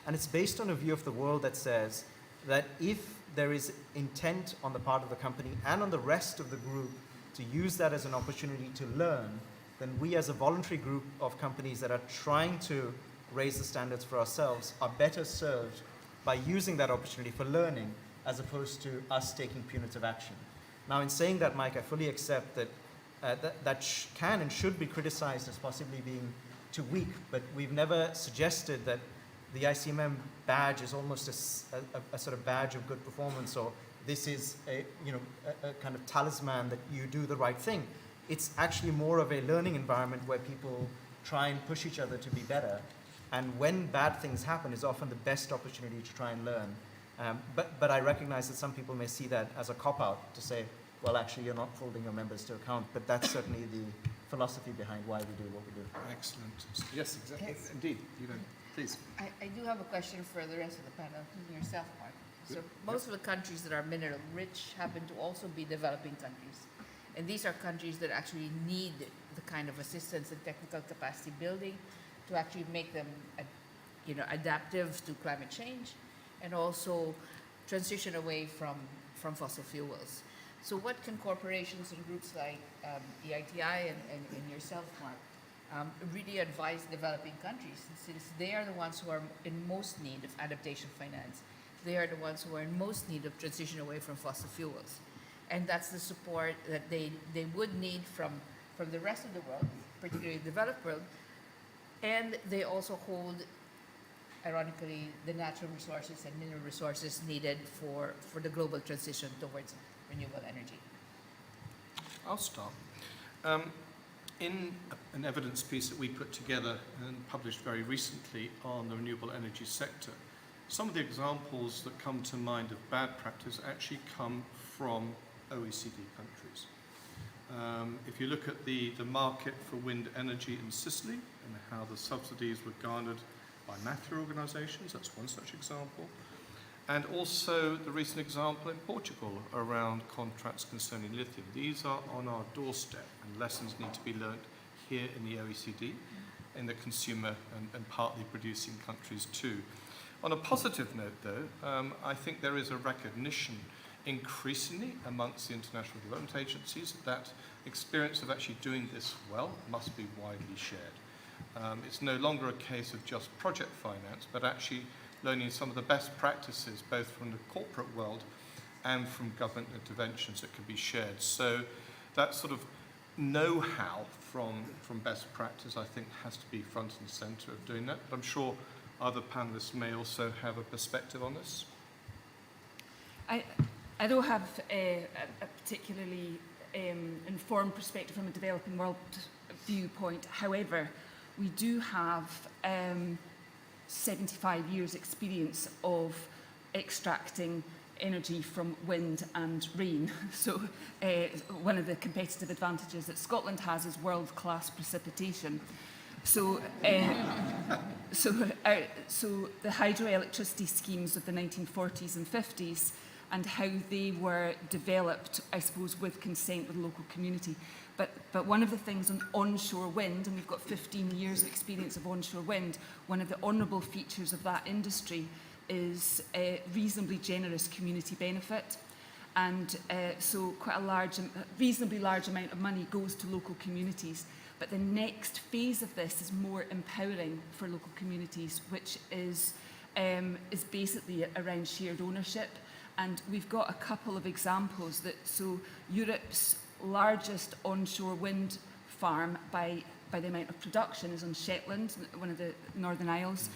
And it's based on a view of the world that says that if there is intent on the part of the company and on the rest of the group to use that as an opportunity to learn, then we as a voluntary group of companies that are trying to raise the standards for ourselves are better served by using that opportunity for learning as opposed to us taking punitive action. Now, in saying that, Mike, I fully accept that that can and should be criticized as possibly being too weak, but we've never suggested that the ICMM badge is almost a sort of badge of good performance, or this is a kind of talisman that you do the right thing. It's actually more of a learning environment where people try and push each other to be better. And when bad things happen is often the best opportunity to try and learn. But I recognize that some people may see that as a cop-out to say, well, actually, you're not holding your members to account. But that's certainly the philosophy behind why we do what we do. Excellent. Yes, exactly. Yes. Indeed. You know, please. I do have a question for the rest of the panel, including yourself, Mark. So most of the countries that are mineral rich happen to also be developing countries. And these are countries that actually need the kind of assistance and technical capacity building to actually make them, adaptive to climate change and also transition away from fossil fuels. So what can corporations and groups like EITI and yourself, Mark, really advise developing countries, since they are the ones who are in most need of adaptation finance? They are the ones who are in most need of transition away from fossil fuels. And that's the support that they would need from the rest of the world, particularly the developed world. And they also hold, ironically, the natural resources and mineral resources needed for the global transition towards renewable energy. I'll start. In an evidence piece that we put together and published very recently on the renewable energy sector, some of the examples that come to mind of bad practice actually come from OECD countries. If you look at the market for wind energy in Sicily and how the subsidies were garnered by mafia organizations, that's one such example. And also the recent example in Portugal around contracts concerning lithium. These are on our doorstep, and lessons need to be learned here in the OECD, in the consumer and partly producing countries too. On a positive note, though, I think there is a recognition increasingly amongst the international development agencies that experience of actually doing this well must be widely shared. It's no longer a case of just project finance, but actually learning some of the best practices, both from the corporate world and from government interventions that can be shared. So that sort of know-how from best practice, I think, has to be front and center of doing that. But I'm sure other panelists may also have a perspective on this. I don't have a particularly informed perspective from a developing world viewpoint. However, we do have 75 years experience of extracting energy from wind and rain. So one of the competitive advantages that Scotland has is world-class precipitation. So the hydroelectricity schemes of the 1940s and 50s and how they were developed, I suppose, with consent with the local community. But one of the things on onshore wind, and we've got 15 years of experience of onshore wind, one of the honourable features of that industry is a reasonably generous community benefit. And so quite a reasonably large amount of money goes to local communities. But the next phase of this is more empowering for local communities, which is basically around shared ownership. And we've got a couple of examples so Europe's largest onshore wind farm by the amount of production is on Shetland, one of the Northern Isles.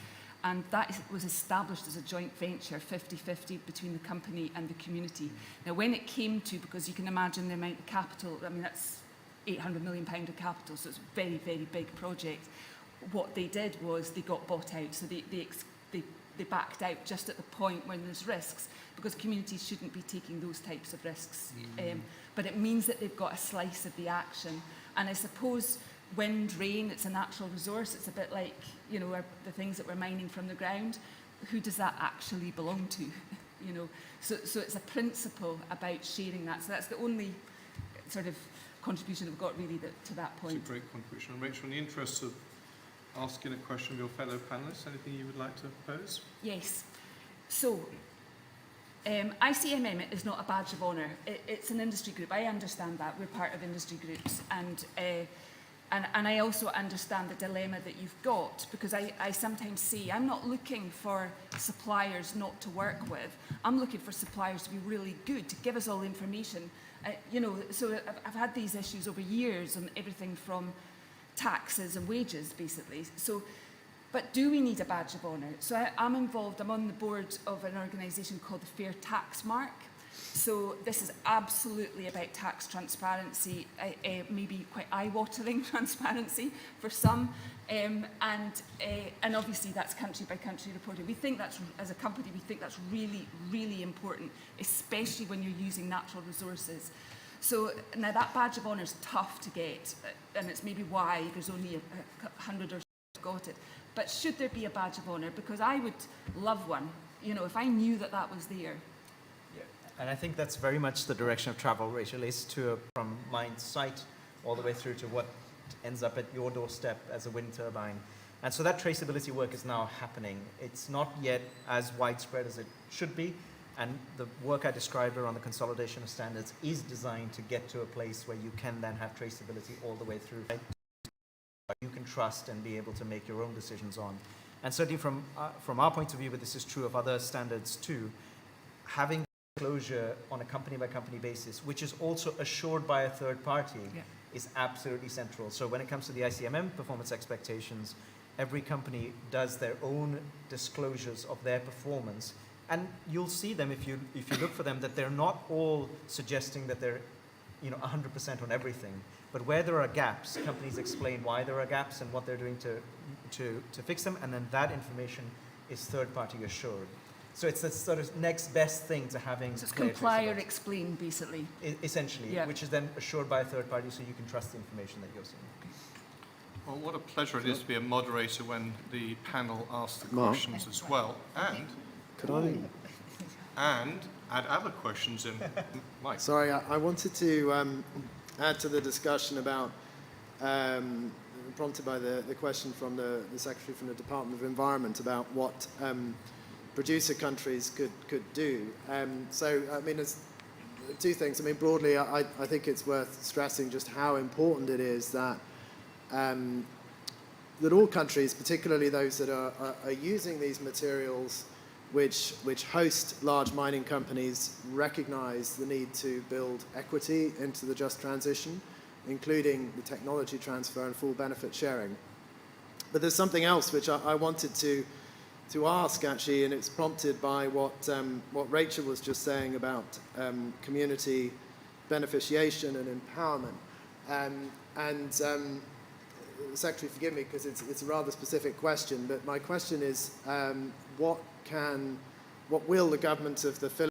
And that was established as a joint venture, 50-50 between the company and the community. Now, when it came to, because you can imagine the amount of capital, I mean, that's £800 million of capital, so it's a very, very big project. What they did was they got bought out, so they backed out just at the point when there's risks, because communities shouldn't be taking those types of risks. But it means that they've got a slice of the action. And I suppose wind, rain, it's a natural resource. It's a bit like, the things that we're mining from the ground. Who does that actually belong to? you know. So it's a principle about sharing that. So that's the only sort of contribution I've got really to that point. It's a great contribution. And Rachel, in the interest of asking a question of your fellow panellists, anything you would like to pose? Yes. So ICMM is not a badge of honour. It's an industry group. I understand that. We're part of industry groups. And I also understand the dilemma that you've got, because I sometimes see, I'm not looking for suppliers not to work with. I'm looking for suppliers to be really good, to give us all the information. You know, so I've had these issues over years on everything from taxes and wages, basically. So, but do we need a badge of honour? So I'm involved, I'm on the board of an organisation called the Fair Tax Mark. So this is absolutely about tax transparency, maybe quite eye-watering transparency for some, and obviously that's country by country reporting. We think that's, as a company, we think that's really, really important, especially when you're using natural resources. So now that badge of honour is tough to get, and it's maybe why there's only 100 or so got it. But should there be a badge of honour? Because I would love one, you know, if I knew that that was there. And I think that's very much the direction of travel, Rachel, is to from mine site all the way through to what ends up at your doorstep as a wind turbine. And so that traceability work is now happening. It's not yet as widespread as it should be. And the work I described around the consolidation of standards is designed to get to a place where you can then have traceability all the way through. You can trust and be able to make your own decisions on. And certainly from our point of view, but this is true of other standards too, having disclosure on a company-by-company basis, which is also assured by a third party, is absolutely central. So when it comes to the ICMM performance expectations, every company does their own disclosures of their performance, and you'll see them if you look for them, that they're not all suggesting that they're 100% on everything. But where there are gaps, companies explain why there are gaps and what they're doing to fix them, and then that information is third-party assured. So it's the sort of next best thing to having. So it's comply or explain, basically. Essentially, which is then assured by a third party, so you can trust the information that you're seeing. Well, what a pleasure it is to be a moderator when the panel asks the questions as well. And Could I? And add other questions in. Mike. Sorry, I wanted to add to the discussion about, prompted by the question from the Secretary from the Department of Environment about what producer countries could do. So, I mean, there's two things. I mean, broadly, I think it's worth stressing just how important it is that that all countries, particularly those that are using these materials which host large mining companies, recognize the need to build equity into the just transition, including the technology transfer and full benefit sharing. But there's something else which I wanted to ask, actually, and it's prompted by what Rachel was just saying about community beneficiation and empowerment. Secretary, forgive me because it's a rather specific question, but my question is, what will the government of the Philippines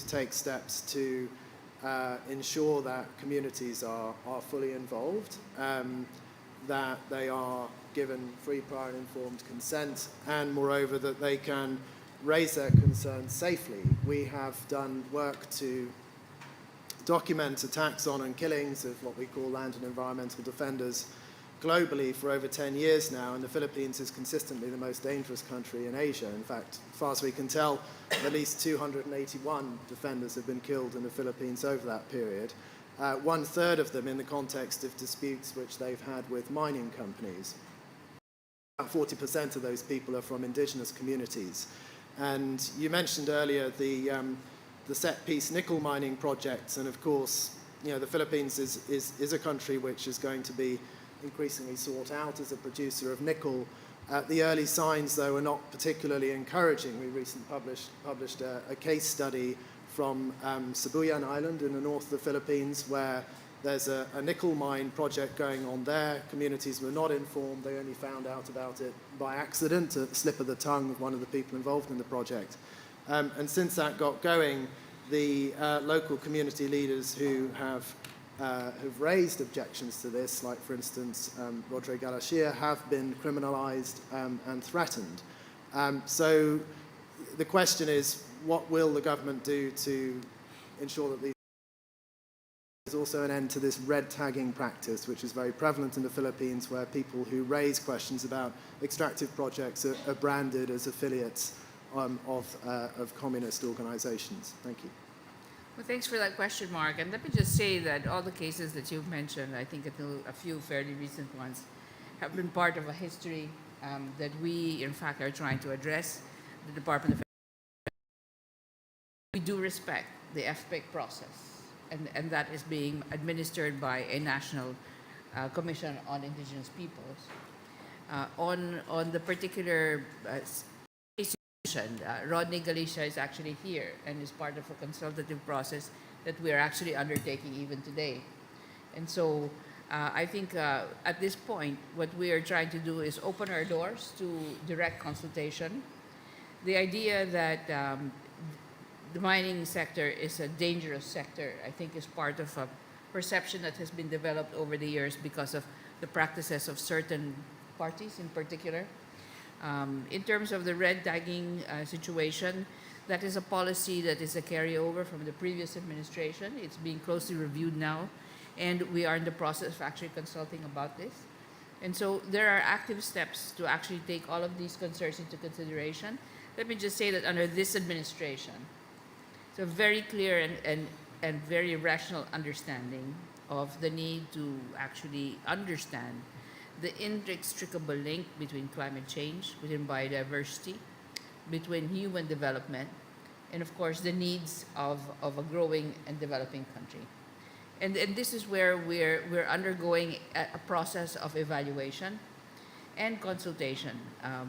take steps to ensure that communities are fully involved, that they are given free, prior and informed consent, and moreover that they can raise their concerns safely? We have done work to document attacks on and killings of what we call land and environmental defenders globally for over 10 years now, and the Philippines is consistently the most dangerous country in Asia. In fact, as far as we can tell, at least 281 defenders have been killed in the Philippines over that period. 1/3 of them in the context of disputes which they've had with mining companies. About 40% of those people are from indigenous communities. And you mentioned earlier the set-piece nickel mining projects, and of course, the Philippines is a country which is going to be increasingly sought out as a producer of nickel. The early signs, though, are not particularly encouraging. We recently published a case study from Sibuyan Island in the north of the Philippines, where there's a nickel mine project going on there. Communities were not informed. They only found out about it by accident, a slip of the tongue of one of the people involved in the project. And since that got going, the local community leaders who have raised objections to this, like, for instance, Rodrigo Galashia, have been criminalized and threatened. So the question is, what will the government do to ensure that there's also an end to this red tagging practice, which is very prevalent in the Philippines, where people who raise questions about extractive projects are branded as affiliates of communist organizations? Thank you. Well, thanks for that question, Mark. And let me just say that all the cases that you've mentioned, I think a few fairly recent ones, have been part of a history that we, in fact, are trying to address. The Department of We do respect the FPIC process, and that is being administered by a National Commission on Indigenous Peoples. On the particular Rodney Galicia is actually here and is part of a consultative process that we are actually undertaking even today. And so I think at this point, what we are trying to do is open our doors to direct consultation. The idea that the mining sector is a dangerous sector, I think, is part of a perception that has been developed over the years because of the practices of certain parties in particular. In terms of the red tagging situation, that is a policy that is a carryover from the previous administration. It's being closely reviewed now, and we are in the process of actually consulting about this. And so there are active steps to actually take all of these concerns into consideration. Let me just say that under this administration, it's a very clear and very rational understanding of the need to actually understand the inextricable link between climate change, between biodiversity, between human development, and of course the needs of a growing and developing country. And this is where we're undergoing a process of evaluation and consultation.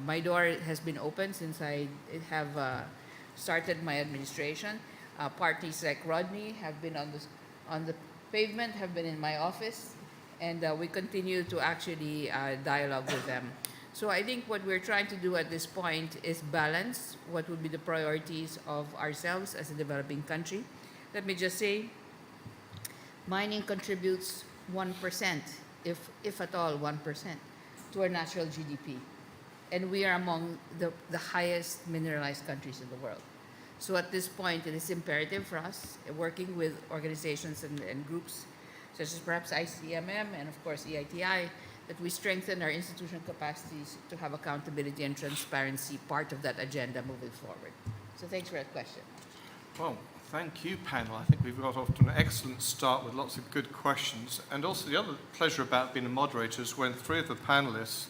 My door has been open since I have started my administration. Parties like Rodney have been on the pavement, have been in my office, and we continue to actually dialogue with them. So I think what we're trying to do at this point is balance what would be the priorities of ourselves as a developing country. Let me just say, mining contributes 1%, if at all 1%, to our national GDP. And we are among the highest mineralized countries in the world. So at this point, it is imperative for us, working with organizations and groups such as perhaps ICMM and of course EITI, that we strengthen our institutional capacities to have accountability and transparency part of that agenda moving forward. So thanks for that question. Well, thank you, panel. I think we've got off to an excellent start with lots of good questions. And also the other pleasure about being a moderator is when three of the panelists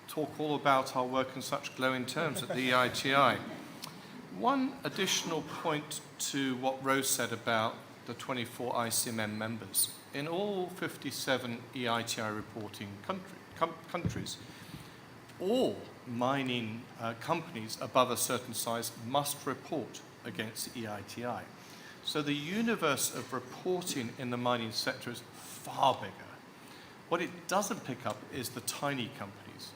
talk all about our work in such glowing terms at the EITI. One additional point to what Rose said about the 24 ICMM members. In all 57 EITI reporting countries, all mining companies above a certain size must report against the EITI. So the universe of reporting in the mining sector is far bigger. What it doesn't pick up is the tiny companies.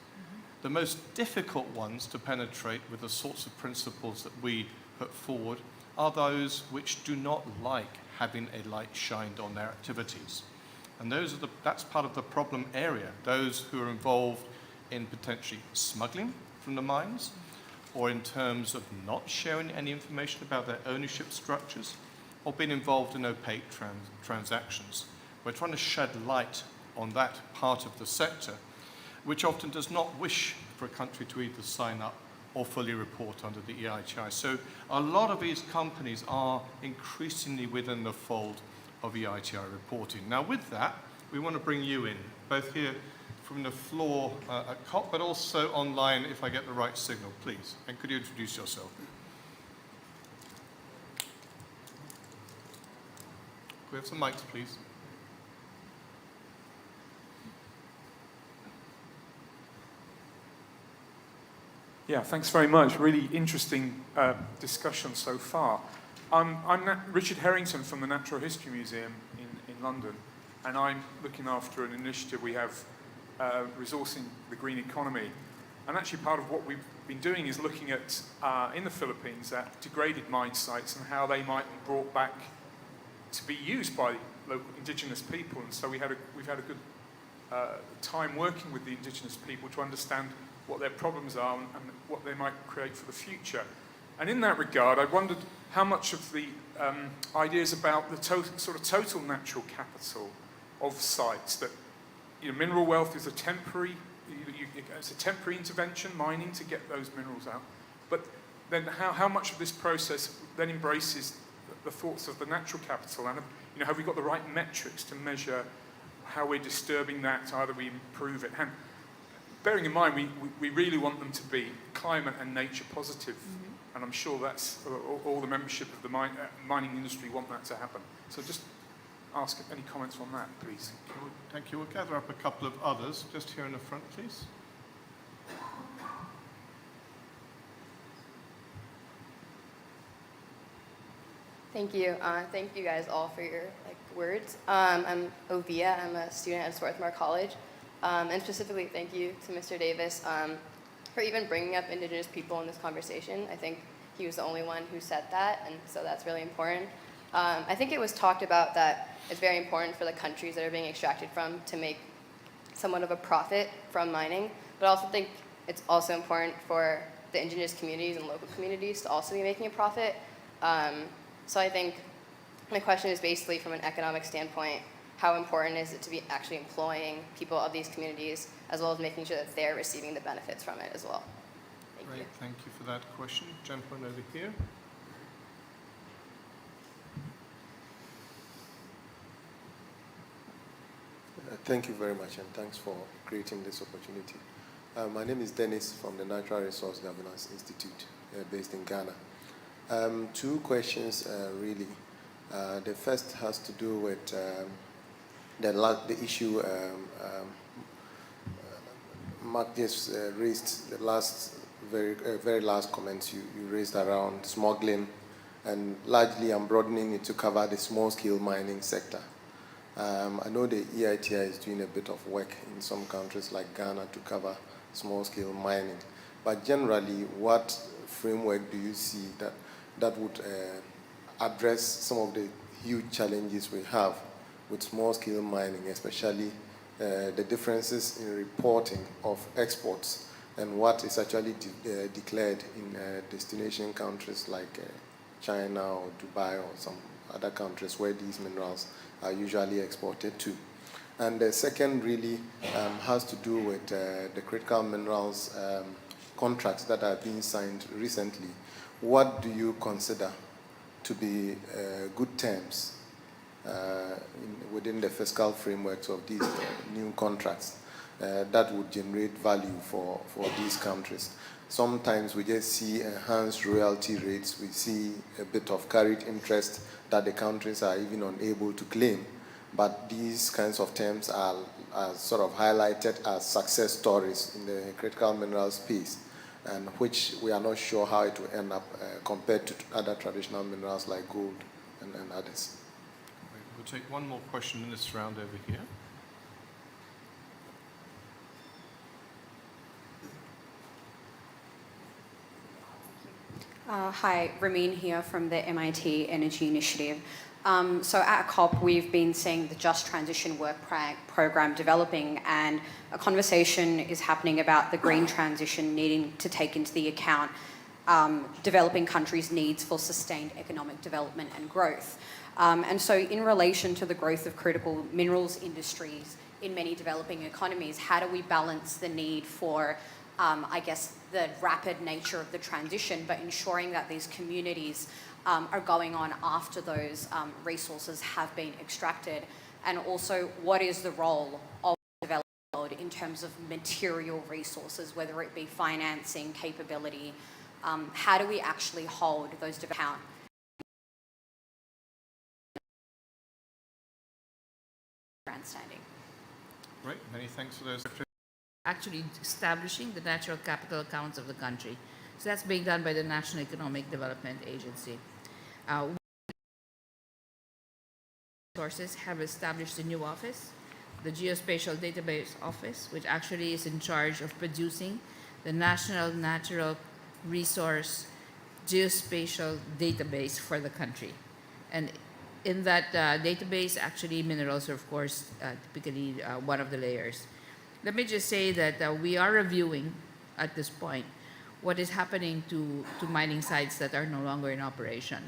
The most difficult ones to penetrate with the sorts of principles that we put forward are those which do not like having a light shined on their activities. And that's part of the problem area, those who are involved in potentially smuggling from the mines, or in terms of not sharing any information about their ownership structures, or being involved in opaque transactions. We're trying to shed light on that part of the sector, which often does not wish for a country to either sign up or fully report under the EITI. So a lot of these companies are increasingly within the fold of EITI reporting. Now with that, we want to bring you in, both here from the floor at COP, but also online, if I get the right signal, please. And could you introduce yourself? Could we have some mics, please? Yeah, thanks very much. Really interesting discussion so far. I'm Richard Harrington from the Natural History Museum in London, and I'm looking after an initiative we have resourcing the green economy. And actually part of what we've been doing is looking at, in the Philippines, at degraded mine sites and how they might be brought back to be used by local indigenous people. And so we've had a good time working with the indigenous people to understand what their problems are and what they might create for the future. And in that regard, I wondered how much of the ideas about the total natural capital of sites, that mineral wealth is a temporary, it's a temporary intervention, mining, to get those minerals out. But then how much of this process then embraces the thoughts of the natural capital? And have we got the right metrics to measure how we're disturbing that, either we improve it? And bearing in mind, we really want them to be climate and nature positive. Mm-hmm. And I'm sure that's all the membership of the mining industry want that to happen. So just ask any comments on that, please. Thank you. We'll gather up a couple of others. Just here in the front, please. Thank you. Thank you guys all for your words. I'm Ovia. I'm a student at Swarthmore College. And specifically, thank you to Mr. Davis for even bringing up Indigenous people in this conversation. I think he was the only one who said that, and so that's really important. I think it was talked about that it's very important for the countries that are being extracted from to make somewhat of a profit from mining, but I also think it's also important for the Indigenous communities and local communities to also be making a profit. So I think my question is basically from an economic standpoint, how important is it to be actually employing people of these communities, as well as making sure that they're receiving the benefits from it as well? Thank you. Thank you for that question. Gentleman over here. Thank you very much, and thanks for creating this opportunity. My name is Dennis from the Natural Resource Governance Institute, based in Ghana. Two questions, really. The first has to do with the issue Mark just raised, the very last comments you raised around smuggling, and largely I'm broadening it to cover the small-scale mining sector. I know the EITI is doing a bit of work in some countries like Ghana to cover small-scale mining, but generally, what framework do you see that would address some of the huge challenges we have with small-scale mining, especially the differences in reporting of exports and what is actually declared in destination countries like China or Dubai or some other countries where these minerals are usually exported to? And the second really has to do with the critical minerals contracts that are being signed recently. What do you consider to be good terms within the fiscal frameworks of these new contracts that would generate value for these countries? Sometimes we just see enhanced royalty rates. We see a bit of carried interest that the countries are even unable to claim. But these kinds of terms are sort of highlighted as success stories in the critical mineral space, and which we are not sure how it will end up compared to other traditional minerals like gold and others. We'll take one more question in this round over here. Hi, Ramin here from the MIT Energy Initiative. So at COP, we've been seeing the Just Transition Work Program developing, and a conversation is happening about the green transition needing to take into the account developing countries' needs for sustained economic development and growth. And so in relation to the growth of critical minerals industries in many developing economies, how do we balance the need for, I guess, the rapid nature of the transition, but ensuring that these communities are going on after those resources have been extracted? And also, what is the role of development in terms of material resources, whether it be financing, capability? How do we actually hold those to account? Grandstanding. Great, many thanks for those. Actually establishing the natural capital accounts of the country. So that's being done by the National Economic Development Agency. Sources have established a new office, the Geospatial Database Office, which actually is in charge of producing the National Natural Resource Geospatial Database for the country. And in that database, actually minerals are, of course, typically one of the layers. Let me just say that we are reviewing, at this point, what is happening to mining sites that are no longer in operation.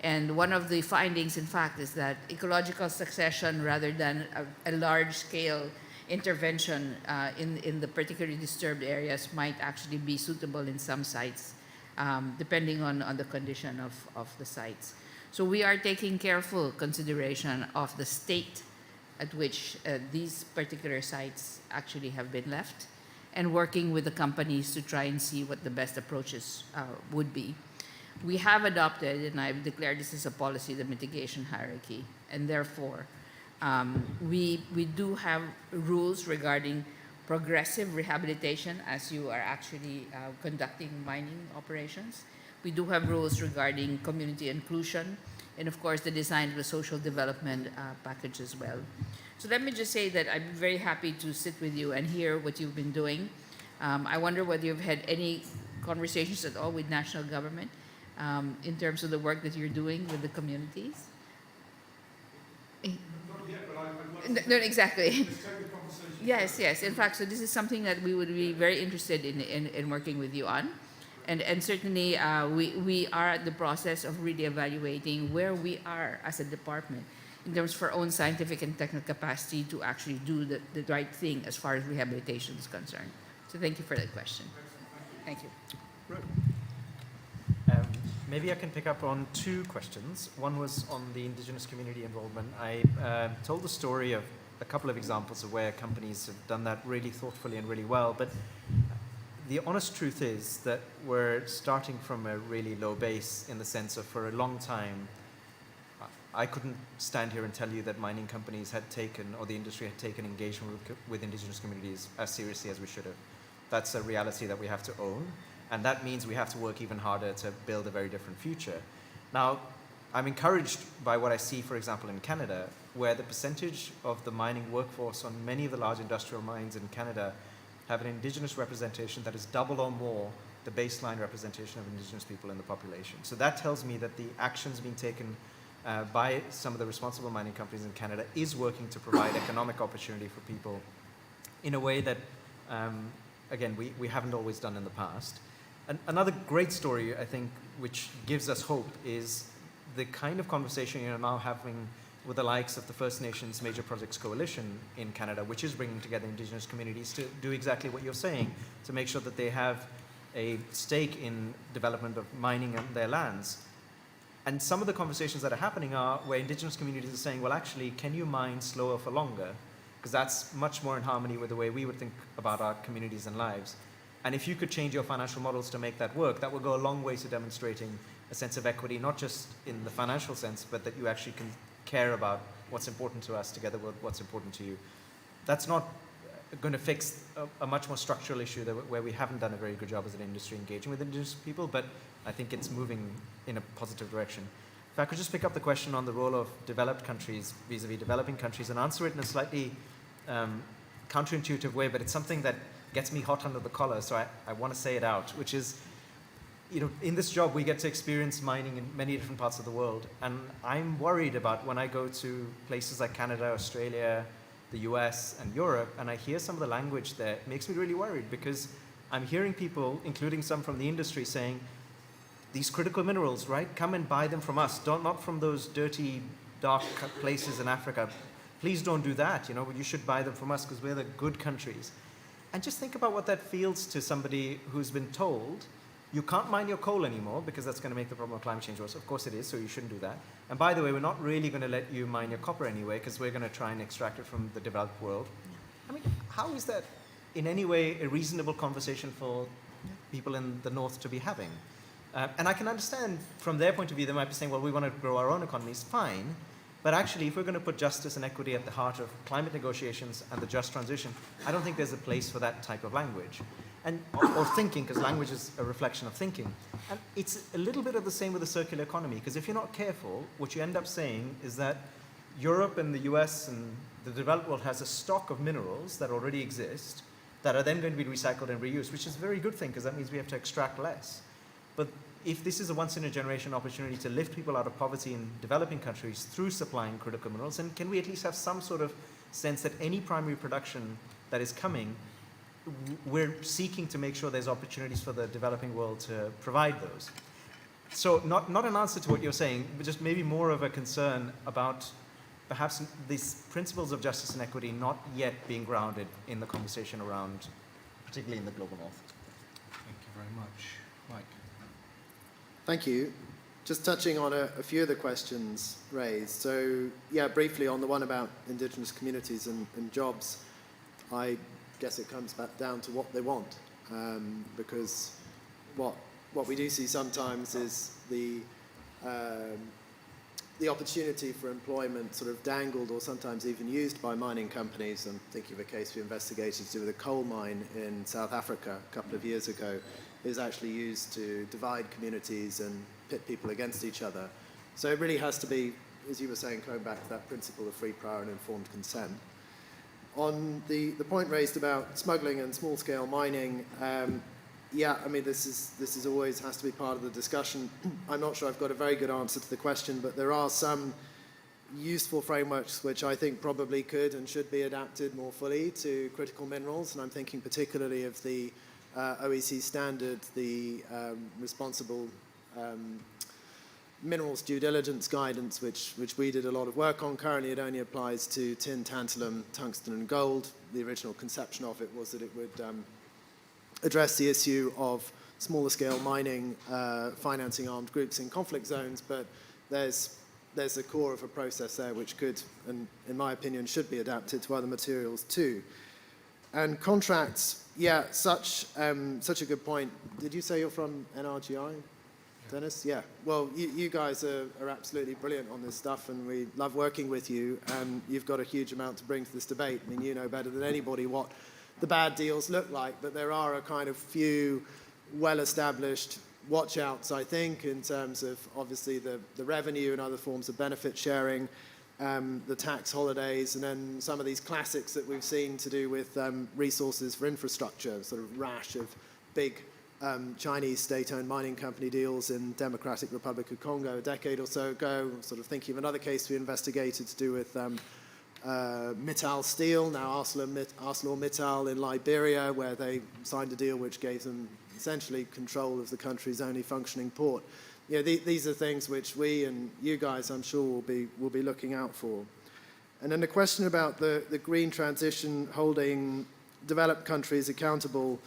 And one of the findings, in fact, is that ecological succession rather than a large-scale intervention in the particularly disturbed areas might actually be suitable in some sites, depending on the condition of the sites. So we are taking careful consideration of the state at which these particular sites actually have been left, and working with the companies to try and see what the best approaches would be. We have adopted, and I've declared this as a policy, the mitigation hierarchy, and therefore we do have rules regarding progressive rehabilitation as you are actually conducting mining operations. We do have rules regarding community inclusion, and of course the design of the social development package as well. So let me just say that I'm very happy to sit with you and hear what you've been doing. I wonder whether you've had any conversations at all with national government in terms of the work that you're doing with the communities. No, exactly. Yes. In fact, so this is something that we would be very interested in working with you on. And certainly we are at the process of really evaluating where we are as a department in terms of our own scientific and technical capacity to actually do the right thing as far as rehabilitation is concerned. So thank you for that question. Thank you. Maybe I can pick up on two questions. One was on the indigenous community involvement. I told the story of a couple of examples of where companies have done that really thoughtfully and really well, but the honest truth is that we're starting from a really low base in the sense of, for a long time, I couldn't stand here and tell you that mining companies had taken, or the industry had taken engagement with indigenous communities as seriously as we should have. That's a reality that we have to own, and that means we have to work even harder to build a very different future. Now, I'm encouraged by what I see, for example, in Canada, where the percentage of the mining workforce on many of the large industrial mines in Canada have an indigenous representation that is double or more the baseline representation of indigenous people in the population. So that tells me that the actions being taken by some of the responsible mining companies in Canada is working to provide economic opportunity for people in a way that, again, we haven't always done in the past. And another great story, I think, which gives us hope is the kind of conversation you're now having with the likes of the First Nations Major Projects Coalition in Canada, which is bringing together indigenous communities to do exactly what you're saying, to make sure that they have a stake in development of mining on their lands. And some of the conversations that are happening are where indigenous communities are saying, well, actually, can you mine slower for longer? Because that's much more in harmony with the way we would think about our communities and lives. And if you could change your financial models to make that work, that would go a long way to demonstrating a sense of equity, not just in the financial sense, but that you actually can care about what's important to us together with what's important to you. That's not going to fix a much more structural issue where we haven't done a very good job as an industry engaging with indigenous people, but I think it's moving in a positive direction. If I could just pick up the question on the role of developed countries vis-a-vis developing countries and answer it in a slightly counterintuitive way, but it's something that gets me hot under the collar, so I want to say it out, which is, you know, in this job we get to experience mining in many different parts of the world, and I'm worried about when I go to places like Canada, Australia, the US and Europe, and I hear some of the language there, it makes me really worried, because I'm hearing people, including some from the industry, saying, these critical minerals, right, come and buy them from us, not from those dirty, dark places in Africa. Please don't do that, you know, you should buy them from us because we're the good countries. And just think about what that feels to somebody who's been told, you can't mine your coal anymore because that's going to make the problem of climate change worse. Of course it is, so you shouldn't do that. And by the way, we're not really going to let you mine your copper anyway because we're going to try and extract it from the developed world. I mean, how is that in any way a reasonable conversation for people in the North to be having? And I can understand from their point of view, they might be saying, well, we want to grow our own economies, fine. But actually, if we're going to put justice and equity at the heart of climate negotiations and the just transition, I don't think there's a place for that type of language. And, or thinking, because language is a reflection of thinking. And it's a little bit of the same with the circular economy, because if you're not careful, what you end up saying is that Europe and the US and the developed world has a stock of minerals that already exist that are then going to be recycled and reused, which is a very good thing, because that means we have to extract less. But if this is a once-in-a-generation opportunity to lift people out of poverty in developing countries through supplying critical minerals, then can we at least have some sort of sense that any primary production that is coming we're seeking to make sure there's opportunities for the developing world to provide those. So not an answer to what you're saying, but just maybe more of a concern about perhaps these principles of justice and equity not yet being grounded in the conversation around, particularly in the global north. Thank you very much. Mike. Thank you. Just touching on a few of the questions raised. So, yeah, briefly on the one about indigenous communities and jobs, I guess it comes back down to what they want, because what we do see sometimes is the opportunity for employment sort of dangled or sometimes even used by mining companies. I'm thinking of a case we investigated to do with a coal mine in South Africa a couple of years ago, is actually used to divide communities and pit people against each other. So it really has to be, as you were saying, going back to that principle of free, prior and informed consent. On the point raised about smuggling and small-scale mining, yeah, I mean, this is always has to be part of the discussion. I'm not sure I've got a very good answer to the question, but there are some useful frameworks which I think probably could and should be adapted more fully to critical minerals, and I'm thinking particularly of the OEC standard, the responsible minerals due diligence guidance, which we did a lot of work on. Currently, it only applies to tin, tantalum, tungsten, and gold. The original conception of it was that it would address the issue of smaller scale mining, financing armed groups in conflict zones, but there's a core of a process there which could, and in my opinion, should be adapted to other materials too. And contracts, yeah, such a good point. Did you say you're from NRGI, Dennis? Yeah. Well, you guys are absolutely brilliant on this stuff, and we love working with you, and you've got a huge amount to bring to this debate. I mean, you know better than anybody what the bad deals look like, but there are a kind of few well-established watch-outs, I think, in terms of obviously the revenue and other forms of benefit sharing, the tax holidays, and then some of these classics that we've seen to do with resources for infrastructure, sort of rash of big Chinese state-owned mining company deals in Democratic Republic of Congo a decade or so ago. I'm sort of thinking of another case we investigated to do with Mittal Steel, now ArcelorMittal in Liberia, where they signed a deal which gave them essentially control of the country's only functioning port. You know, these are things which we and you guys, I'm sure, will be looking out for. And then the question about the green transition holding developed countries accountable.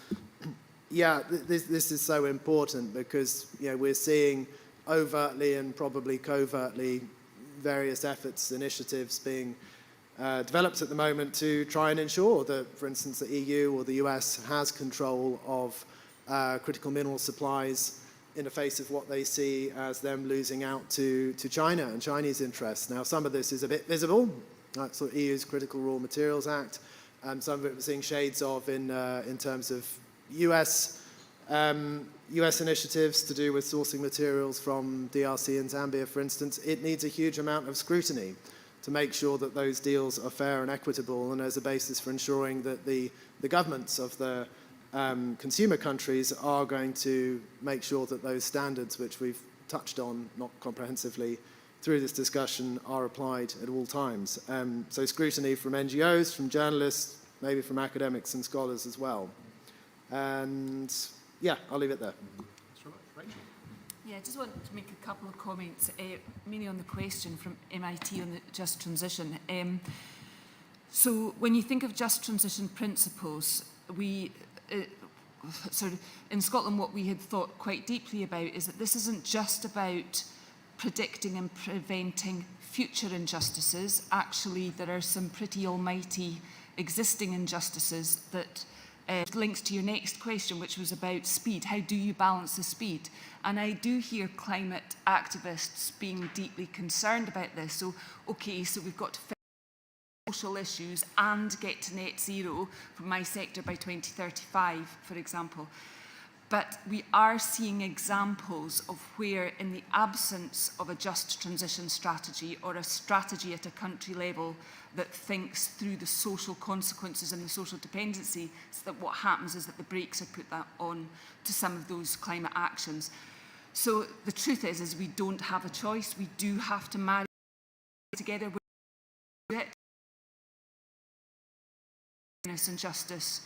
Yeah, this is so important because, you know, we're seeing overtly and probably covertly various efforts, initiatives being developed at the moment to try and ensure that, for instance, the EU or the US has control of critical mineral supplies in the face of what they see as them losing out to China and Chinese interests. Now, some of this is a bit visible, like sort of EU's Critical Raw Materials Act, and some of it we're seeing shades of in terms of US initiatives to do with sourcing materials from DRC and Zambia, for instance. It needs a huge amount of scrutiny to make sure that those deals are fair and equitable, and as a basis for ensuring that the governments of the consumer countries are going to make sure that those standards, which we've touched on, not comprehensively, through this discussion, are applied at all times. So scrutiny from NGOs, from journalists, maybe from academics and scholars as well. And yeah, I'll leave it there. Yeah, I just want to make a couple of comments, mainly on the question from MIT on the just transition. So when you think of just transition principles, we sort of in Scotland, what we had thought quite deeply about is that this isn't just about predicting and preventing future injustices. Actually, there are some pretty almighty existing injustices that links to your next question, which was about speed. How do you balance the speed? And I do hear climate activists being deeply concerned about this. So, okay, so we've got to fix social issues and get to net zero from my sector by 2035, for example. But we are seeing examples of where, in the absence of a just transition strategy or a strategy at a country level that thinks through the social consequences and the social dependency, so that what happens is that the brakes are put on to some of those climate actions. So the truth is we don't have a choice. We do have to marry together with it. And justice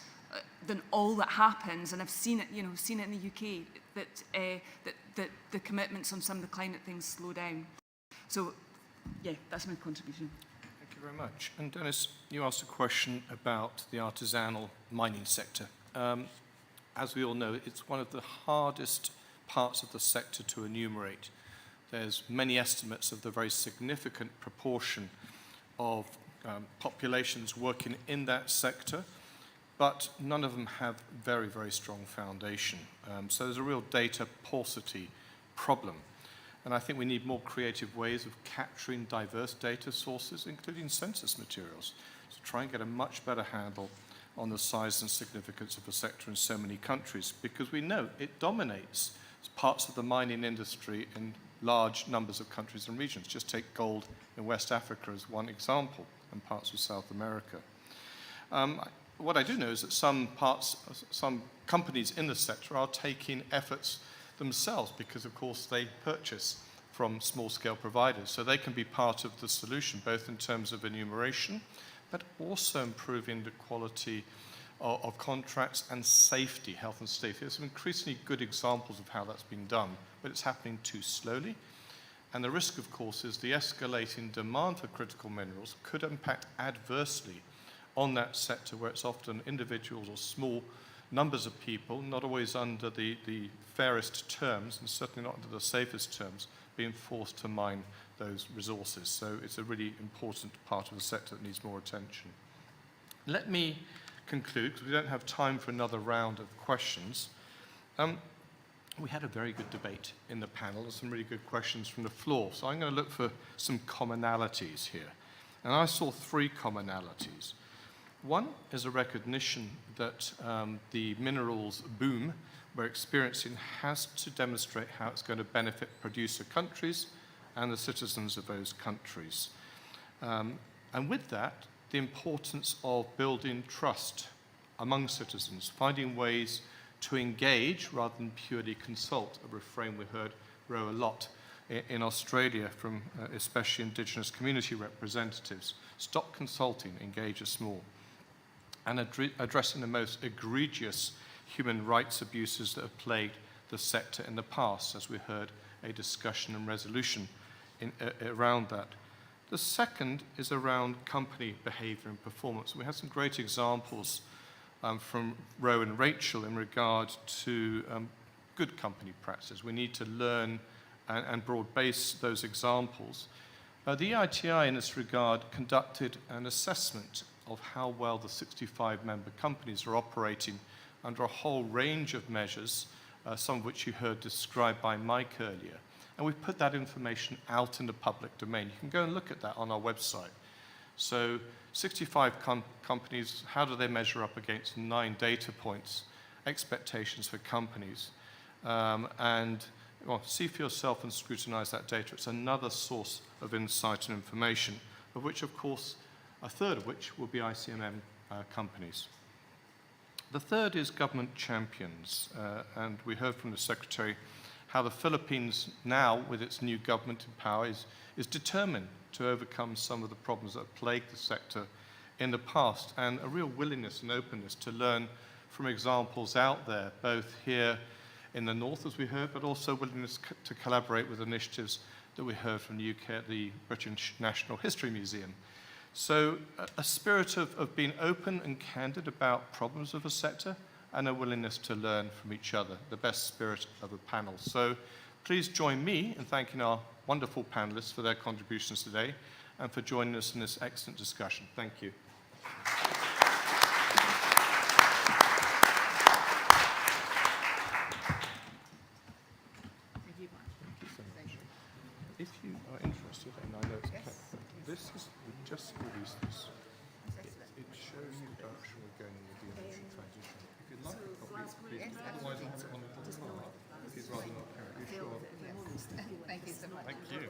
than all that happens, and I've seen it, seen it in the UK, that the commitments on some of the climate things slow down. So, yeah, that's my contribution. Thank you very much. And Dennis, you asked a question about the artisanal mining sector. As we all know, it's one of the hardest parts of the sector to enumerate. There's many estimates of the very significant proportion of populations working in that sector, but none of them have very, very strong foundation. So there's a real data paucity problem. And I think we need more creative ways of capturing diverse data sources, including census materials, to try and get a much better handle on the size and significance of the sector in so many countries, because we know it dominates parts of the mining industry in large numbers of countries and regions. Just take gold in West Africa as one example, and parts of South America. What I do know is that some companies in the sector are taking efforts themselves, because of course they purchase from small-scale providers. So they can be part of the solution, both in terms of enumeration, but also improving the quality of contracts and safety, health and safety. There's some increasingly good examples of how that's been done, but it's happening too slowly. And the risk, of course, is the escalating demand for critical minerals could impact adversely on that sector, where it's often individuals or small numbers of people, not always under the fairest terms, and certainly not under the safest terms, being forced to mine those resources. So it's a really important part of the sector that needs more attention. Let me conclude, because we don't have time for another round of questions. We had a very good debate in the panel and some really good questions from the floor. So I'm going to look for some commonalities here. And I saw 3 commonalities. One is a recognition that the minerals boom we're experiencing has to demonstrate how it's going to benefit producer countries and the citizens of those countries. And with that, the importance of building trust among citizens, finding ways to engage rather than purely consult, a refrain we heard row a lot in Australia from especially Indigenous community representatives. Stop consulting, engage us more. And addressing the most egregious human rights abuses that have plagued the sector in the past, as we heard a discussion and resolution around that. The second is around company behavior and performance. We had some great examples from Ro and Rachel in regard to good company practices. We need to learn and broad base those examples. The EITI in this regard conducted an assessment of how well the 65 member companies are operating under a whole range of measures, some of which you heard described by Mike earlier. And we've put that information out in the public domain. You can go and look at that on our website. So 65 companies, how do they measure up against 9 data points, expectations for companies? See for yourself and scrutinize that data. It's another source of insight and information, of which, of course, a third of which will be ICMM companies. The third is government champions. And we heard from the Secretary how the Philippines now, with its new government in power, is determined to overcome some of the problems that have plagued the sector in the past, and a real willingness and openness to learn from examples out there, both here in the north, as we heard, but also willingness to collaborate with initiatives that we heard from the UK at the British National History Museum. So a spirit of being open and candid about problems of the sector, and a willingness to learn from each other, the best spirit of a panel. So please join me in thanking our wonderful panelists for their contributions today and for joining us in this excellent discussion. Thank you. Thank you, Mark. Thank you. If you are interested, and I know it's this is, we just released this. It shows you the direction we're going with the energy transition. If you'd like a copy, please. Otherwise, I'll have it on the phone. If you'd rather not carry it. You sure? Yes. Thank you so much. Thank you.